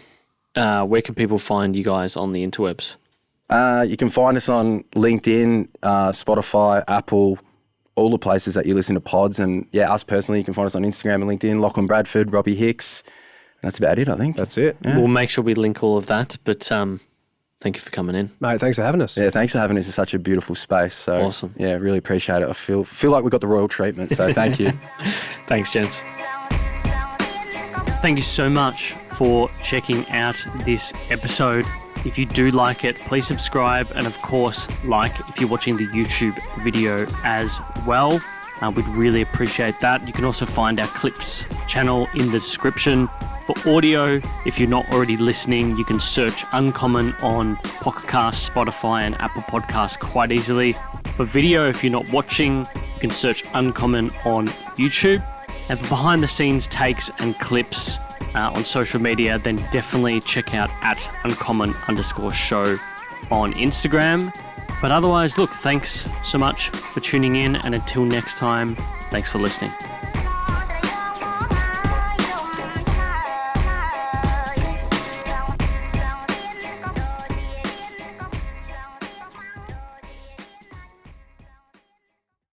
Where can people find you guys on the interwebs? You can find us on LinkedIn, Spotify, Apple, all the places that you listen to pods. And us personally, you can find us on Instagram and LinkedIn, Lachlan Bradford Robbie Hicks. That's about it, I think. That's it. Yeah. We'll make sure we link all of that, but thank you for coming in. Mate, thanks for having us. Yeah, thanks for having us. It's such a beautiful space. So awesome. Yeah, really appreciate it. I feel like we got the royal treatment, so thank you. Thanks, gents. Thank you so much for checking out this episode. If you do like it, please subscribe, and of course, like if you're watching the YouTube video as well. We'd really appreciate that. You can also find our Clips channel in the description. For audio, if you're not already listening, you can search Uncommon on Pocket Cast, Spotify, and Apple Podcasts quite easily. For video, if you're not watching, you can search Uncommon on YouTube. And for behind the scenes takes and clips on social media, then definitely check out @uncommon_show on Instagram. But otherwise, look, thanks so much for tuning in, and until next time, thanks for listening.